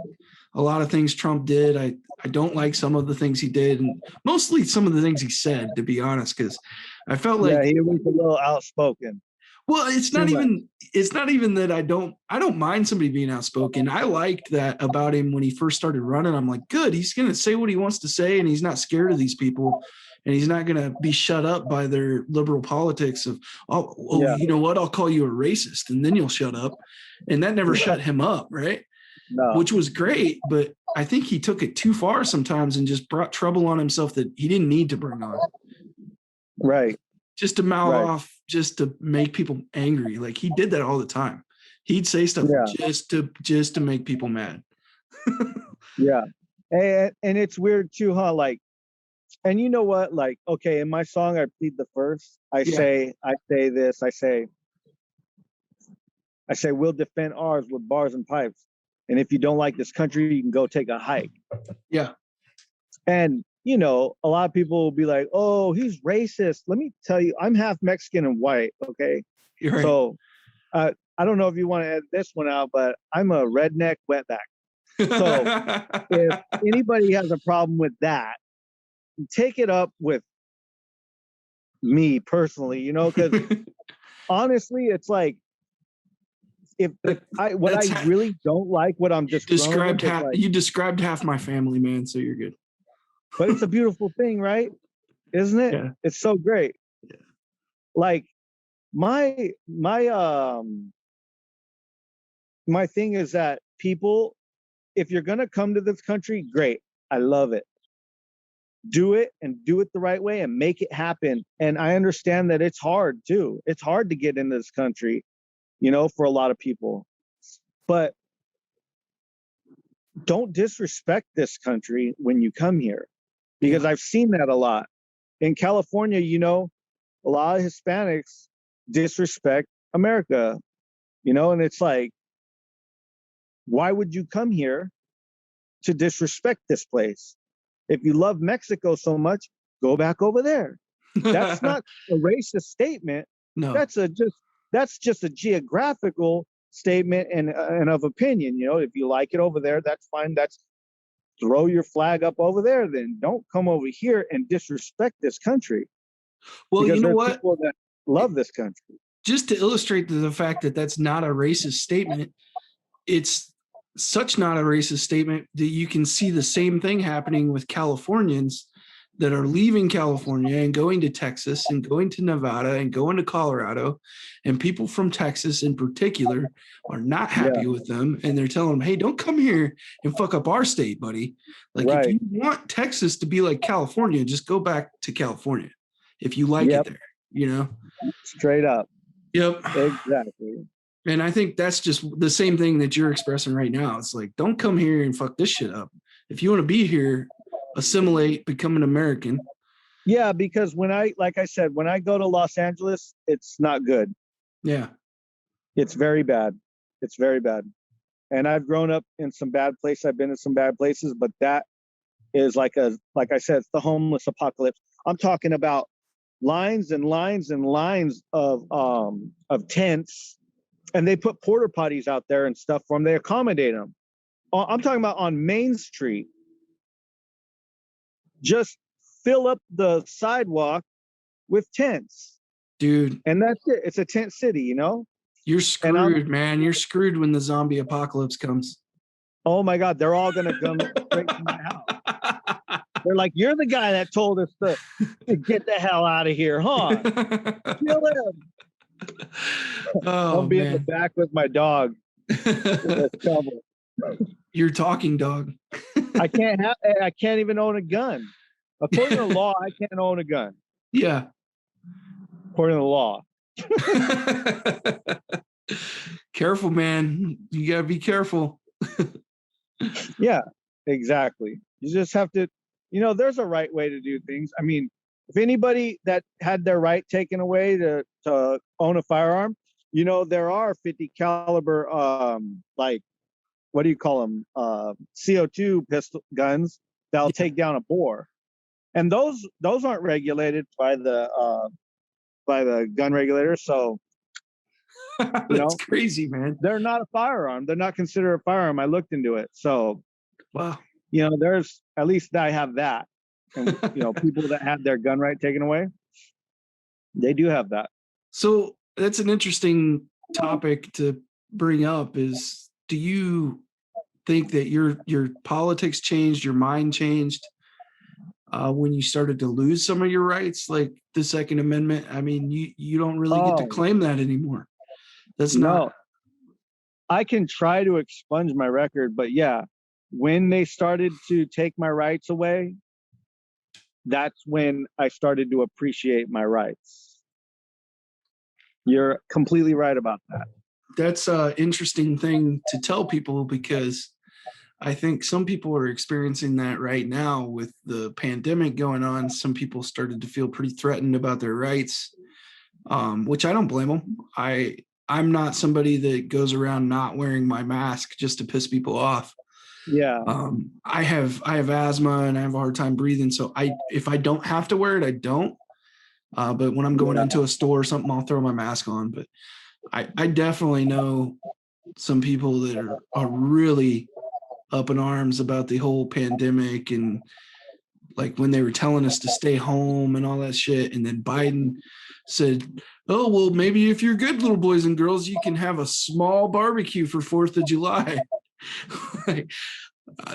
a lot of things Trump did. I don't like some of the things he did, and mostly some of the things he said, to be honest, because I felt like he was a little outspoken. well, it's not even that I don't mind somebody being outspoken. I liked that about him when he first started running. I'm like, good, he's gonna say what he wants to say, and he's not scared of these people, and he's not gonna be shut up by their liberal politics of you know what, I'll call you a racist, and then you'll shut up. And that never shut him up, right? No. Which was great, but I think he took it too far sometimes and just brought trouble on himself that he didn't need to bring on. Right. Just to mouth off, just to make people angry. Like he did that all the time. He'd say stuff just to make people mad. Yeah. And it's weird too, huh? Like, and you know what? Like, okay, in my song, I plead the first. I say this. I say, we'll defend ours with bars and pipes. And if you don't like this country, you can go take a hike. Yeah. And, you know, a lot of people will be like, oh, he's racist. Let me tell you, I'm half Mexican and white. Okay. You're right. So I don't know if you want to edit this one out, but I'm a redneck wetback. So if anybody has a problem with that, take it up with me personally, you know, because honestly, it's like, I really don't like what I'm just described you described half my family, man, so you're good. But it's a beautiful thing, right? Isn't it? Yeah. It's so great. Yeah. Like my thing is that people, if you're gonna come to this country, great. I love it. Do it and do it the right way and make it happen. And I understand that it's hard too. It's hard to get into this country, you know, for a lot of people. But don't disrespect this country when you come here, because I've seen that a lot. In California, you know, a lot of Hispanics disrespect America, you know, and it's like, why would you come here to disrespect this place? If you love Mexico so much, go back over there. That's not a racist statement. No. That's just a geographical statement and of opinion. You know, if you like it over there, that's fine. That's throw your flag up over there. Then don't come over here and disrespect this country. Well, because you know what? People that love this country. Just to illustrate the fact that that's not a racist statement, it's such not a racist statement that you can see the same thing happening with Californians that are leaving California and going to Texas and going to Nevada and going to Colorado, and people from Texas in particular are not happy with them, and they're telling them, hey, don't come here and fuck up our state, buddy. Like if you want Texas to be like California, just go back to California if you like it there, you know? Straight up. Yep. Exactly. And I think that's just the same thing that you're expressing right now. It's like, don't come here and fuck this shit up. If you want to be here, assimilate, become an American. Yeah, because like I said, when I go to Los Angeles, it's not good. Yeah. It's very bad. It's very bad. And I've grown up in some bad places. I've been in some bad places, but that is like I said, it's the homeless apocalypse. I'm talking about lines and lines and lines of tents. And they put porta potties out there and stuff for them. They accommodate them. I'm talking about on Main Street. Just fill up the sidewalk with tents. Dude. And that's it. It's a tent city, you know? You're screwed, man. You're screwed when the zombie apocalypse comes. Oh, my God. They're all going to come straight to my house. They're like, you're the guy that told us to get the hell out of here, huh? Kill him. I'll be in the back with my dog. Your talking dog. I can't even own a gun. According to law, I can't own a gun. Yeah. According to the law. Careful, man. You gotta be careful. Yeah, exactly. You just have to, you know, there's a right way to do things. I mean, if anybody that had their right taken away to own a firearm, you know, there are 50 caliber, like, what do you call them? CO2 pistol guns that'll take down a boar. and those aren't regulated by the gun regulators. So That's crazy, man. they're not a firearm. They're not considered a firearm. I looked into it. So, Wow. there's, at least I have that. And, people that had their gun right taken away, they do have that. So that's an interesting topic to bring up. Is, do you think that your politics changed, your mind changed when you started to lose some of your rights, like the Second Amendment? I mean, you don't really get to claim that anymore. That's not. I can try to expunge my record, but yeah, when they started to take my rights away, that's when I started to appreciate my rights. You're completely right about that. That's an interesting thing to tell people, because I think some people are experiencing that right now with the pandemic going on. Some people started to feel pretty threatened about their rights, which I don't blame them. I'm not somebody that goes around not wearing my mask just to piss people off. Yeah. I have asthma and I have a hard time breathing. So if I don't have to wear it, I don't. But when I'm going into a store or something, I'll throw my mask on. But I definitely know some people that are really up in arms about the whole pandemic, and like when they were telling us to stay home and all that shit. And then Biden said, oh, well, maybe if you're good little boys and girls, you can have a small barbecue for 4th of July. Like,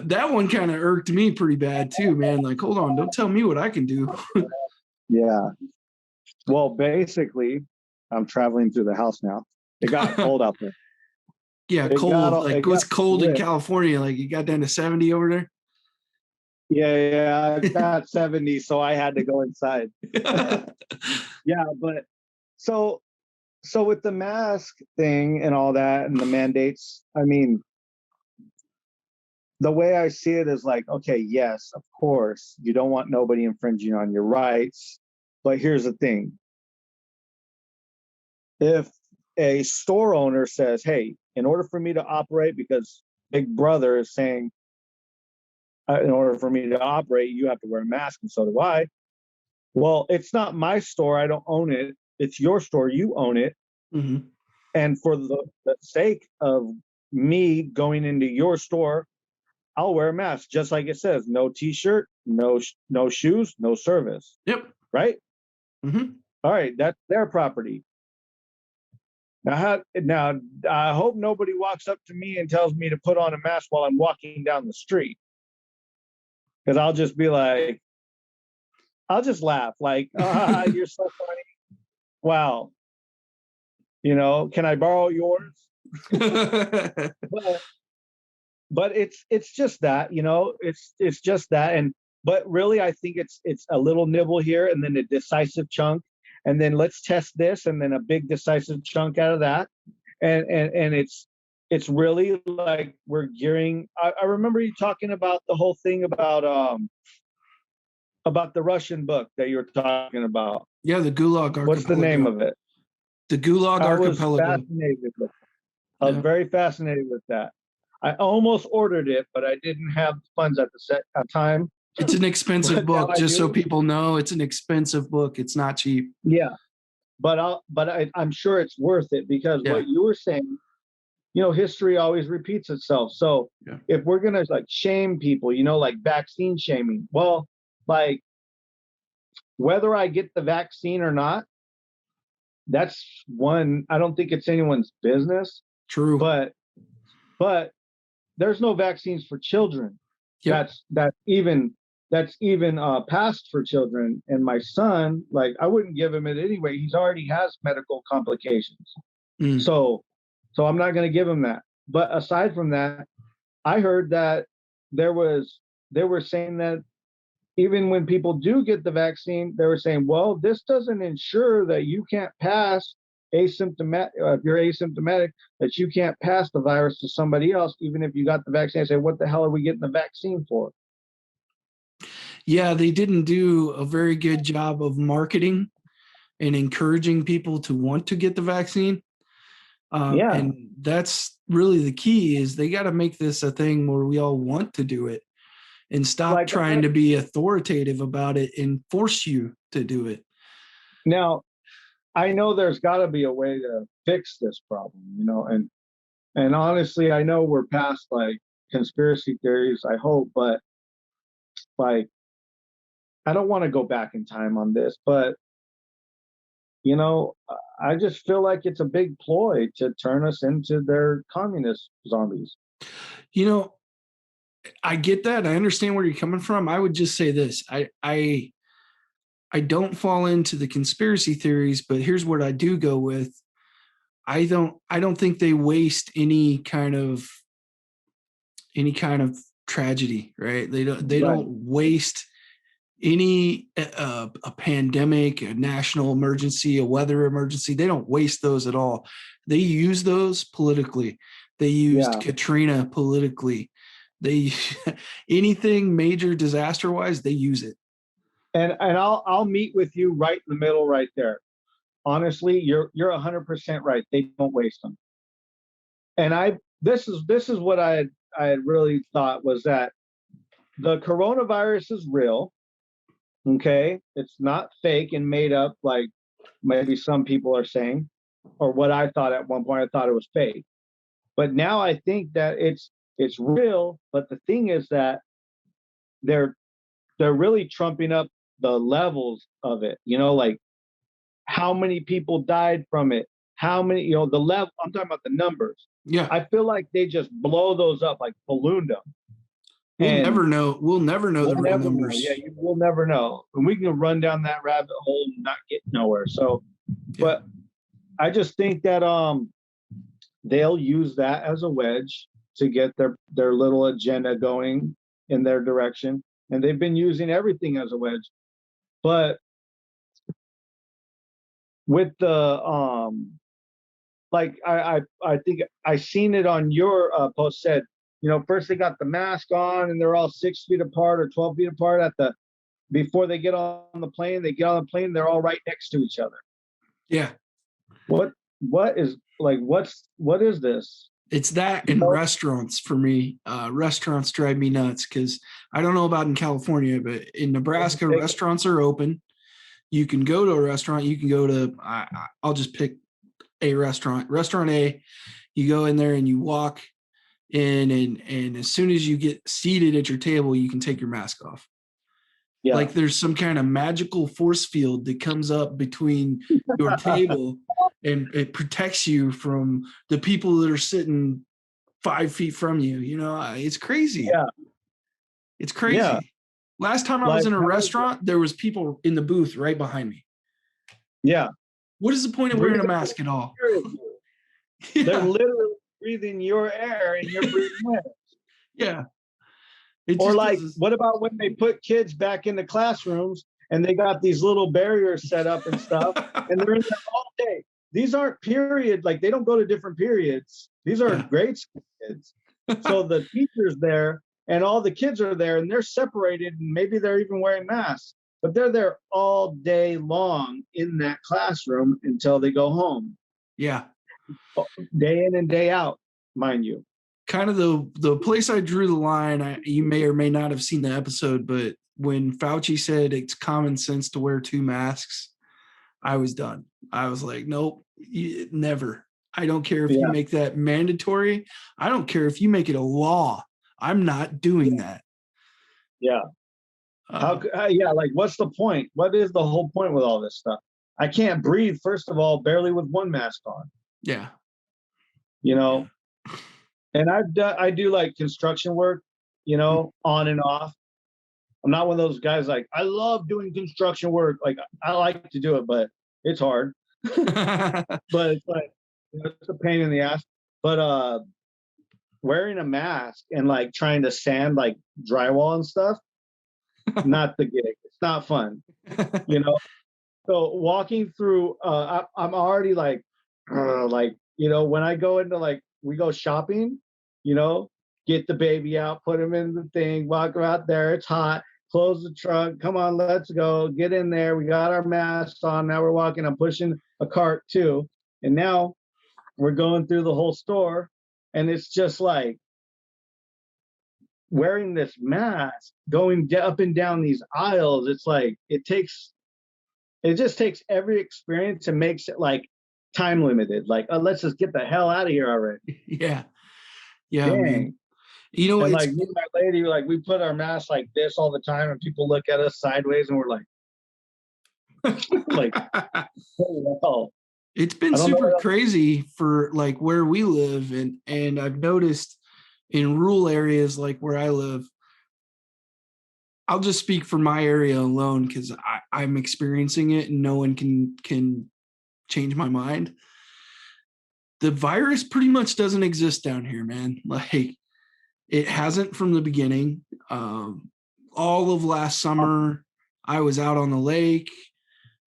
that one kind of irked me pretty bad too, man. Like, hold on, don't tell me what I can do. Yeah. Well, basically, I'm traveling through the house now. It got cold out there. Yeah, cold. Like, what's cold in California? Like, you got down to 70 over there? Yeah, I got 70, so I had to go inside. Yeah, but so with the mask thing and all that and the mandates, I mean, the way I see it is like, okay, yes, of course, you don't want nobody infringing on your rights. But here's the thing. If a store owner says, hey, in order for me to operate, because Big Brother is saying, in order for me to operate, you have to wear a mask, and so do I. Well, it's not my store. I don't own it. It's your store. You own it. Mm-hmm. And for the sake of me going into your store, I'll wear a mask, just like it says, no T-shirt, no shoes, no service. Yep. Right? Mm-hmm. All right, that's their property. Now, I hope nobody walks up to me and tells me to put on a mask while I'm walking down the street. Because I'll just be like, I'll just laugh, like, you're so funny. Wow. Can I borrow yours? But it's just that, it's just that. But really, I think it's a little nibble here, and then a decisive chunk, and then let's test this, and then a big decisive chunk out of that. And it's really like we're gearing. I remember you talking about the whole thing about the Russian book that you were talking about. Yeah, the Gulag Archipelago. What's the name of it? The Gulag Archipelago. I was very fascinated with that. I almost ordered it, but I didn't have funds at the time. It's an expensive book, just so people know. It's an expensive book. It's not cheap. Yeah, but I'm sure it's worth it, because what you were saying, history always repeats itself. So if we're gonna like shame people, like vaccine shaming, well, like whether I get the vaccine or not, that's one. I don't think it's anyone's business. True. But there's no vaccines for children. Yep. That's even passed for children. And my son, like, I wouldn't give him it anyway. He's already has medical complications. Mm. So I'm not going to give him that. But aside from that, I heard that they were saying that even when people do get the vaccine, they were saying, well, this doesn't ensure that you can't pass asymptomatic, if you're asymptomatic, that you can't pass the virus to somebody else, even if you got the vaccine. I say, what the hell are we getting the vaccine for? Yeah, they didn't do a very good job of marketing and encouraging people to want to get the vaccine. And that's really the key, is they got to make this a thing where we all want to do it. and stop Like, trying to be authoritative about it and force you to do it. now, I know there's got to be a way to fix this problem, you know, and honestly, I know we're past like conspiracy theories, I hope, but like, I don't want to go back in time on this, but you know, I just feel like it's a big ploy to turn us into their communist zombies. You know, I get that. I understand where you're coming from. I would just say this. I don't fall into the conspiracy theories, but here's what I do go with. I don't think they waste any kind of tragedy, right? They don't waste any a pandemic, a national emergency, a weather emergency. They don't waste those at all. They use those politically. They used Katrina politically. They anything major disaster wise, they use it. And I'll meet with you right in the middle, right there. Honestly, you're 100% right. They don't waste them. And this is what I had really thought was that the coronavirus is real. Okay, it's not fake and made up like maybe some people are saying, or what I thought at one point. I thought it was fake, but now I think that it's real. But the thing is that they're really trumping up the levels of it. You know, like how many people died from it, how many, you know, the level. I'm talking about the numbers. Yeah, I feel like they just blow those up, like ballooned them. We'll never know. We'll never know the real numbers. Yeah, we'll never know. And we can run down that rabbit hole and not get nowhere. So, but I just think that they'll use that as a wedge to get their little agenda going in their direction. And they've been using everything as a wedge. But with the like I think I seen it on your post said, you know, first they got the mask on and they're all 6 feet apart or 12 feet apart before they get on the plane. They get on the plane, they're all right next to each other. Yeah. What is this? It's that in restaurants for me. Restaurants drive me nuts because I don't know about in California, but in Nebraska, restaurants are open. You can go to a restaurant. You can go to, I'll just pick a restaurant. Restaurant A, you go in there and you walk in, and as soon as you get seated at your table, you can take your mask off. Yeah. Like there's some kind of magical force field that comes up between your table and it protects you from the people that are sitting 5 feet from you. You know, it's crazy. Yeah. It's crazy. Yeah. Last time I was in a restaurant, there was people in the booth right behind me. Yeah. What is the point of wearing a mask at all? Yeah. They're literally breathing your air and you're breathing theirs. Yeah. Or like, what about when they put kids back into classrooms and they got these little barriers set up and stuff, and they're in there all day? These aren't period, like they don't go to different periods. These are grade school kids. So the teacher's there and all the kids are there and they're separated and maybe they're even wearing masks, but they're there all day long in that classroom until they go home. Yeah. Day in and day out, mind you. Kind of the place I drew the line, you may or may not have seen the episode, but when Fauci said it's common sense to wear 2 masks, I was done. I was like, nope, never. I don't care if you make that mandatory. I don't care if you make it a law. I'm not doing that. Yeah. Like what's the point? What is the whole point with all this stuff? I can't breathe, first of all, barely with 1 mask on. Yeah. You know, and I do like construction work, you know, on and off. I'm not one of those guys like, I love doing construction work. Like I like to do it, but it's hard. But it's like, it's a pain in the ass. But wearing a mask and like trying to sand like drywall and stuff, not the gig. It's not fun, you know. So walking through, I'm already like, you know, when I go into like, we go shopping, you know, get the baby out, put him in the thing, walk out there. It's hot. Close the trunk. Come on, let's go. Get in there. We got our masks on. Now we're walking. I'm pushing a cart too. And now we're going through the whole store. And it's just like, wearing this mask, going up and down these aisles, it's like it just takes every experience and makes it like time limited. Like, oh, let's just get the hell out of here already. Yeah. Yeah, Dang. man. You know, And it's like me and my lady, like we put our masks like this all the time, and people look at us sideways, and we're like, like, oh, well. it's been I don't know super what else- crazy for like where we live, and I've noticed in rural areas like where I live, I'll just speak for my area alone because I'm experiencing it and no one can change my mind. The virus pretty much doesn't exist down here, man. Like it hasn't from the beginning. All of last summer, I was out on the lake.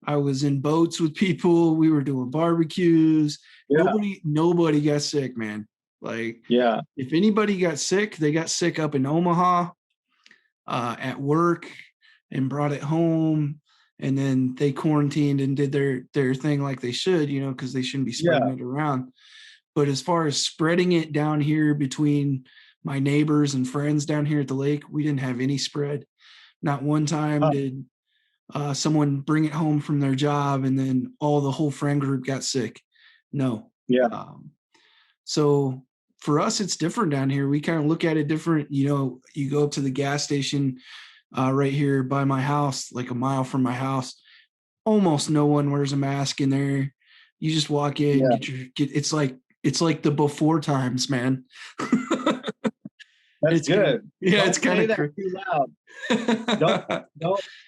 I was in boats with people. We were doing barbecues. Yeah. Nobody got sick, man. Like, Yeah. if anybody got sick, they got sick up in Omaha at work and brought it home. And then they quarantined and did their thing like they should, because they shouldn't be spreading it around. But as far as spreading it down here between my neighbors and friends down here at the lake, we didn't have any spread. Not one time did someone bring it home from their job and then the whole friend group got sick. No. Yeah. So for us, it's different down here. We kind of look at it different. You go up to the gas station right here by my house, like a mile from my house. Almost no one wears a mask in there. You just walk in, it's like the before times, man. That's good. It's kind of too loud.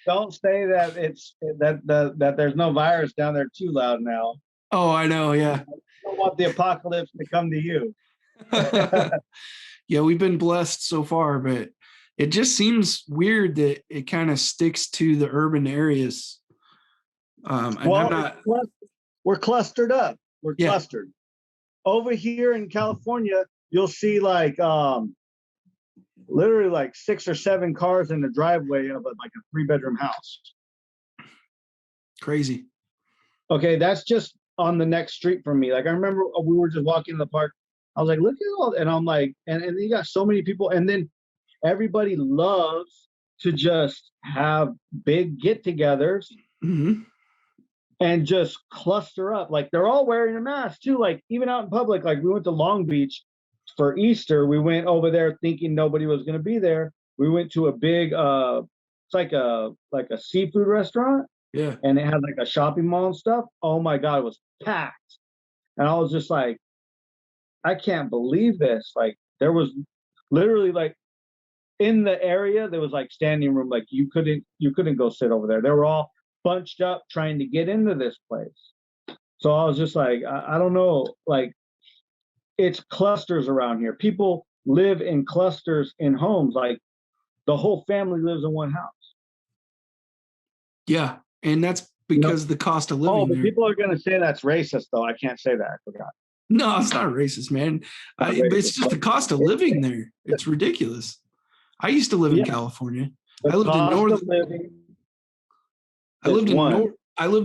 Don't say that it's that there's no virus down there too loud now. Oh, I know. Yeah. You don't want the apocalypse to come to you. Yeah, we've been blessed so far, but it just seems weird that it kind of sticks to the urban areas. We're clustered up. We're clustered. Over here in California, you'll see like literally like 6 or 7 cars in the driveway of like a 3-bedroom house. Crazy. Okay, that's just on the next street from me. Like I remember we were just walking in the park. I was like, look at all, and I'm like, and you got so many people, and then everybody loves to just have big get-togethers and just cluster up. Like they're all wearing a mask too. Like even out in public, like we went to Long Beach for Easter. We went over there thinking nobody was going to be there. We went to a big, it's like a seafood restaurant. Yeah. And it had like a shopping mall and stuff. Oh my God, it was packed. And I was just like, I can't believe this. Like there was literally like in the area, there was like standing room. Like you couldn't go sit over there. They were all bunched up trying to get into this place. So I was just like, I don't know, like it's clusters around here. People live in clusters in homes. Like the whole family lives in one house. Yeah. And that's because the cost of living. Oh, but people are going to say that's racist, though. I can't say that. I forgot. No, it's not racist, man. It's just the cost of living there. It's ridiculous. I used to live in California. I lived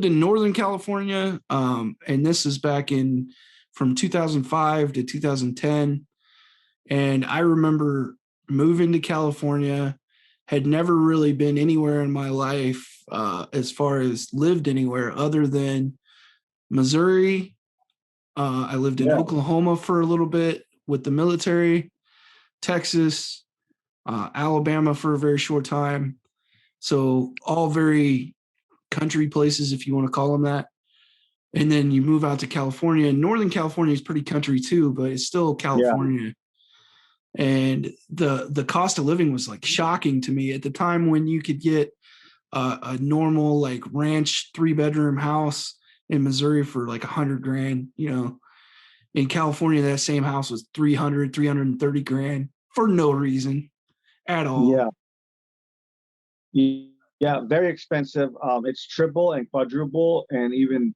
in Northern California, and this is back from 2005 to 2010. And I remember moving to California, had never really been anywhere in my life as far as lived anywhere other than Missouri. I lived in Oklahoma for a little bit with the military, Texas, Alabama for a very short time. So all very country places, if you want to call them that. And then you move out to California, and Northern California is pretty country too, but it's still California. Yeah. And the cost of living was like shocking to me at the time when you could get a normal like ranch 3-bedroom house in Missouri for like $100,000. In California, that same house was $330,000 for no reason at all. Yeah, very expensive. It's triple and quadruple, and even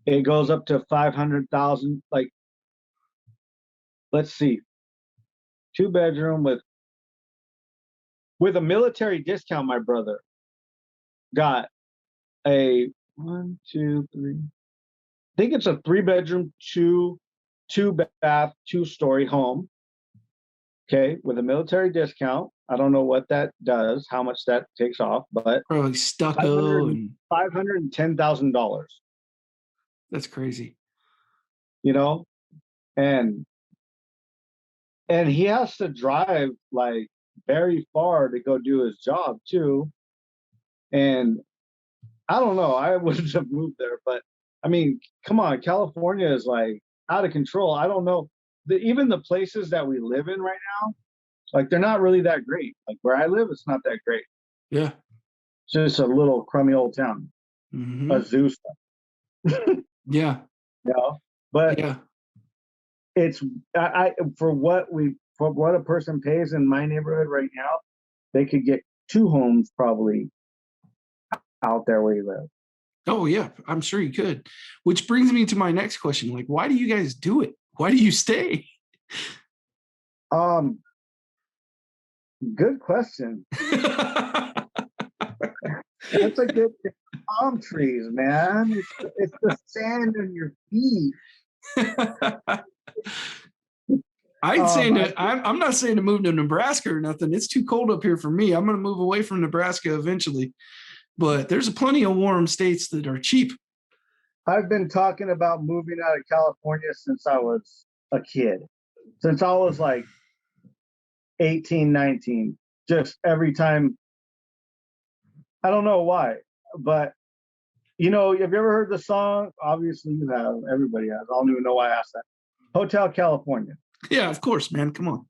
it goes up to 500,000. Like, let's see, 2-bedroom with a military discount. My brother got a 1, 2, 3. I think it's a 3-bedroom, 2 bath, 2-story home. Okay, with a military discount. I don't know what that does, how much that takes off, but Probably stucco and $510,000. that's crazy. You know, and he has to drive like very far to go do his job too. And I don't know, I wouldn't have moved there, but I mean, come on, California is like out of control. I don't know. Even the places that we live in right now, like they're not really that great. Like where I live, it's not that great. Yeah. It's just a little crummy old town. Mm-hmm. A zoo stuff. Yeah. You know? But Yeah. it's for what a person pays in my neighborhood right now, they could get 2 homes probably out there where you live. Oh yeah, I'm sure you could. Which brings me to my next question. Like, why do you guys do it? Why do you stay? Good question. That's a good palm trees, man. It's the sand on your feet. I'm not saying to move to Nebraska or nothing. It's too cold up here for me. I'm going to move away from Nebraska eventually. But there's plenty of warm states that are cheap. I've been talking about moving out of California since I was a kid. Since I was like 18, 19. Just every time. I don't know why, but you know, have you ever heard the song? Obviously you have. Everybody has. I don't even know why I asked that. Hotel California. Yeah, of course, man. Come on.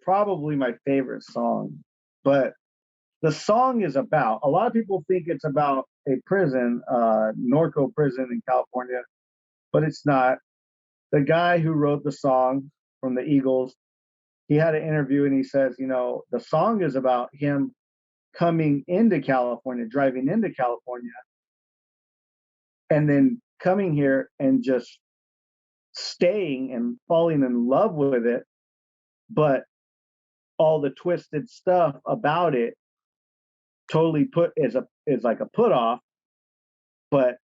Probably my favorite song. But the song is about, a lot of people think it's about a prison, Norco prison in California, but it's not. The guy who wrote the song from the Eagles, he had an interview and he says, you know, the song is about him coming into California, driving into California, and then coming here and just staying and falling in love with it, but all the twisted stuff about it totally is like a put off, but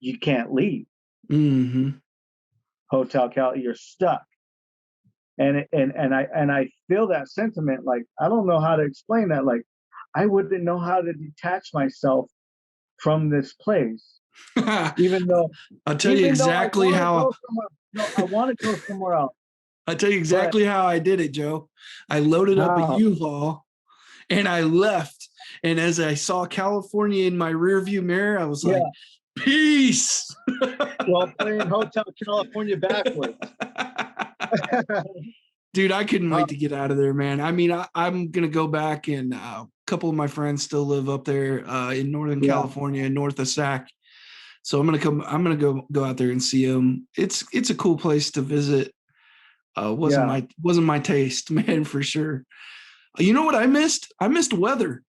you can't leave. Mm-hmm. Hotel Cal, you're stuck. And I feel that sentiment. Like, I don't know how to explain that. Like, I wouldn't know how to detach myself from this place, even though I'll tell you exactly how. I want to go somewhere else. I'll tell you exactly how I did it, Joe. I loaded up a U-Haul and I left. And as I saw California in my rearview mirror, I was like, peace. Well, playing Hotel California backwards. Dude, I couldn't wait to get out of there, man. I mean, I'm going to go back, and a couple of my friends still live up there in Northern California, north of Sac. So I'm going to go out there and see them. It's a cool place to visit. Wasn't my taste, man, for sure. You know what I missed? I missed weather,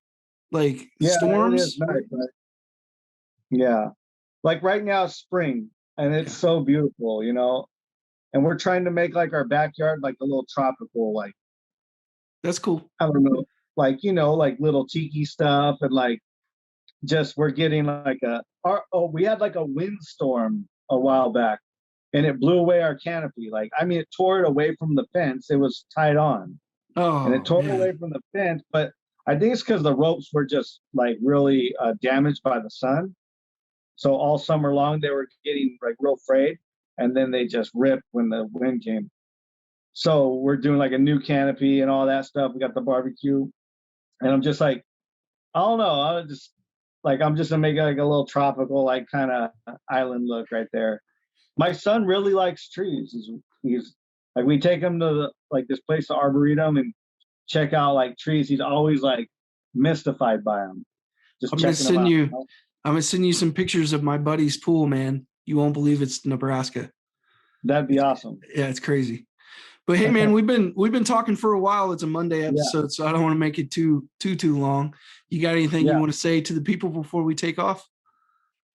like storms. It is nice, right? Yeah. Like right now it's spring and it's so beautiful, you know. And we're trying to make like our backyard like a little tropical, like, that's cool. I don't know, like, you know, like little tiki stuff, and like just we're getting like we had like a windstorm a while back and it blew away our canopy. Like, I mean, it tore it away from the fence. It was tied on. Oh, and it tore it away from the fence, but I think it's because the ropes were just like really damaged by the sun. So all summer long they were getting like real frayed, and then they just ripped when the wind came. So we're doing like a new canopy and all that stuff. We got the barbecue, and I'm just like, I don't know. I'm just gonna make it like a little tropical, like kind of island look right there. My son really likes trees. He's like, we take him to this place, the Arboretum, and check out like trees. He's always like mystified by them. I'm gonna send you some pictures of my buddy's pool, man. You won't believe it's Nebraska. That'd be awesome. Yeah, it's crazy. But hey, man, we've been talking for a while. It's a Monday episode, so I don't want to make it too long. You got anything you want to say to the people before we take off?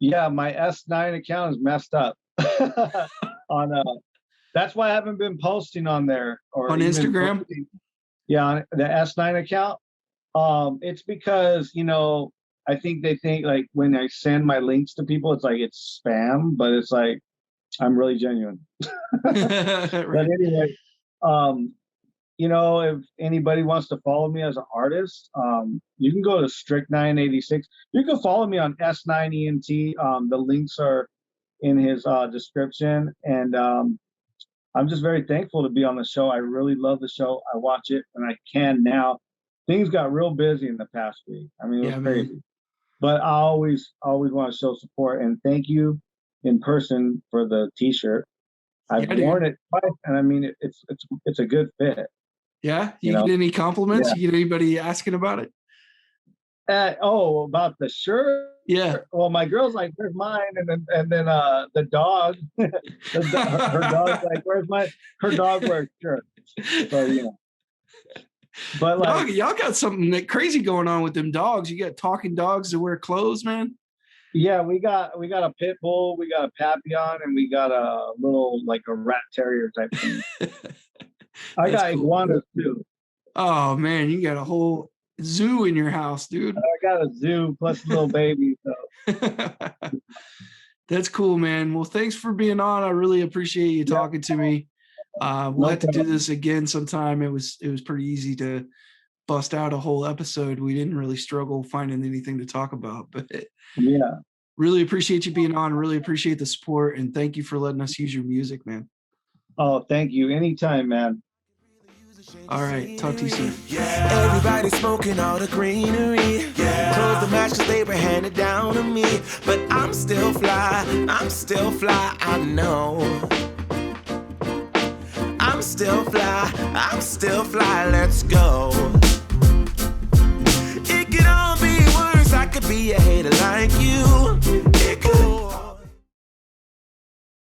Yeah, my S9 account is messed up. That's why I haven't been posting on there or on Instagram. Yeah, the S9 account. It's because, you know, I think they think like when I send my links to people, it's like it's spam, but it's like I'm really genuine. Right. But anyway, you know, if anybody wants to follow me as an artist, you can go to Stricknine86. You can follow me on S9ENT. The links are in his description. And I'm just very thankful to be on the show. I really love the show. I watch it when I can now. Things got real busy in the past week. I mean, it was crazy. Man. But I always want to show support. And thank you in person for the T-shirt. I've worn it twice, and I mean, it's a good fit. Yeah, you get any compliments? Yeah. You get anybody asking about it? About the shirt? Yeah. Well, my girl's like, "Where's mine?" And then the dog, her dog's like, "Where's mine?" Her dog wears shirts. So yeah. But like, y'all got something crazy going on with them dogs. You got talking dogs that wear clothes, man. Yeah, we got a pit bull, we got a Papillon, and we got a little like a rat terrier type thing. I got iguanas too. Oh man, you got a whole zoo in your house, dude. I got a zoo plus a little baby. So. That's cool, man. Well, thanks for being on. I really appreciate you talking to me. We'll have to do this again sometime. It was pretty easy to bust out a whole episode. We didn't really struggle finding anything to talk about, but yeah, really appreciate you being on. Really appreciate the support, and thank you for letting us use your music, man. Oh, thank you. Anytime, man. All right, talk to you soon. Yeah. Everybody smoking all the greenery. Yeah. Close the match 'cause they were handed down to me. But I'm still fly, I know. I'm still fly, let's go. It could all be worse, I could be a hater like you.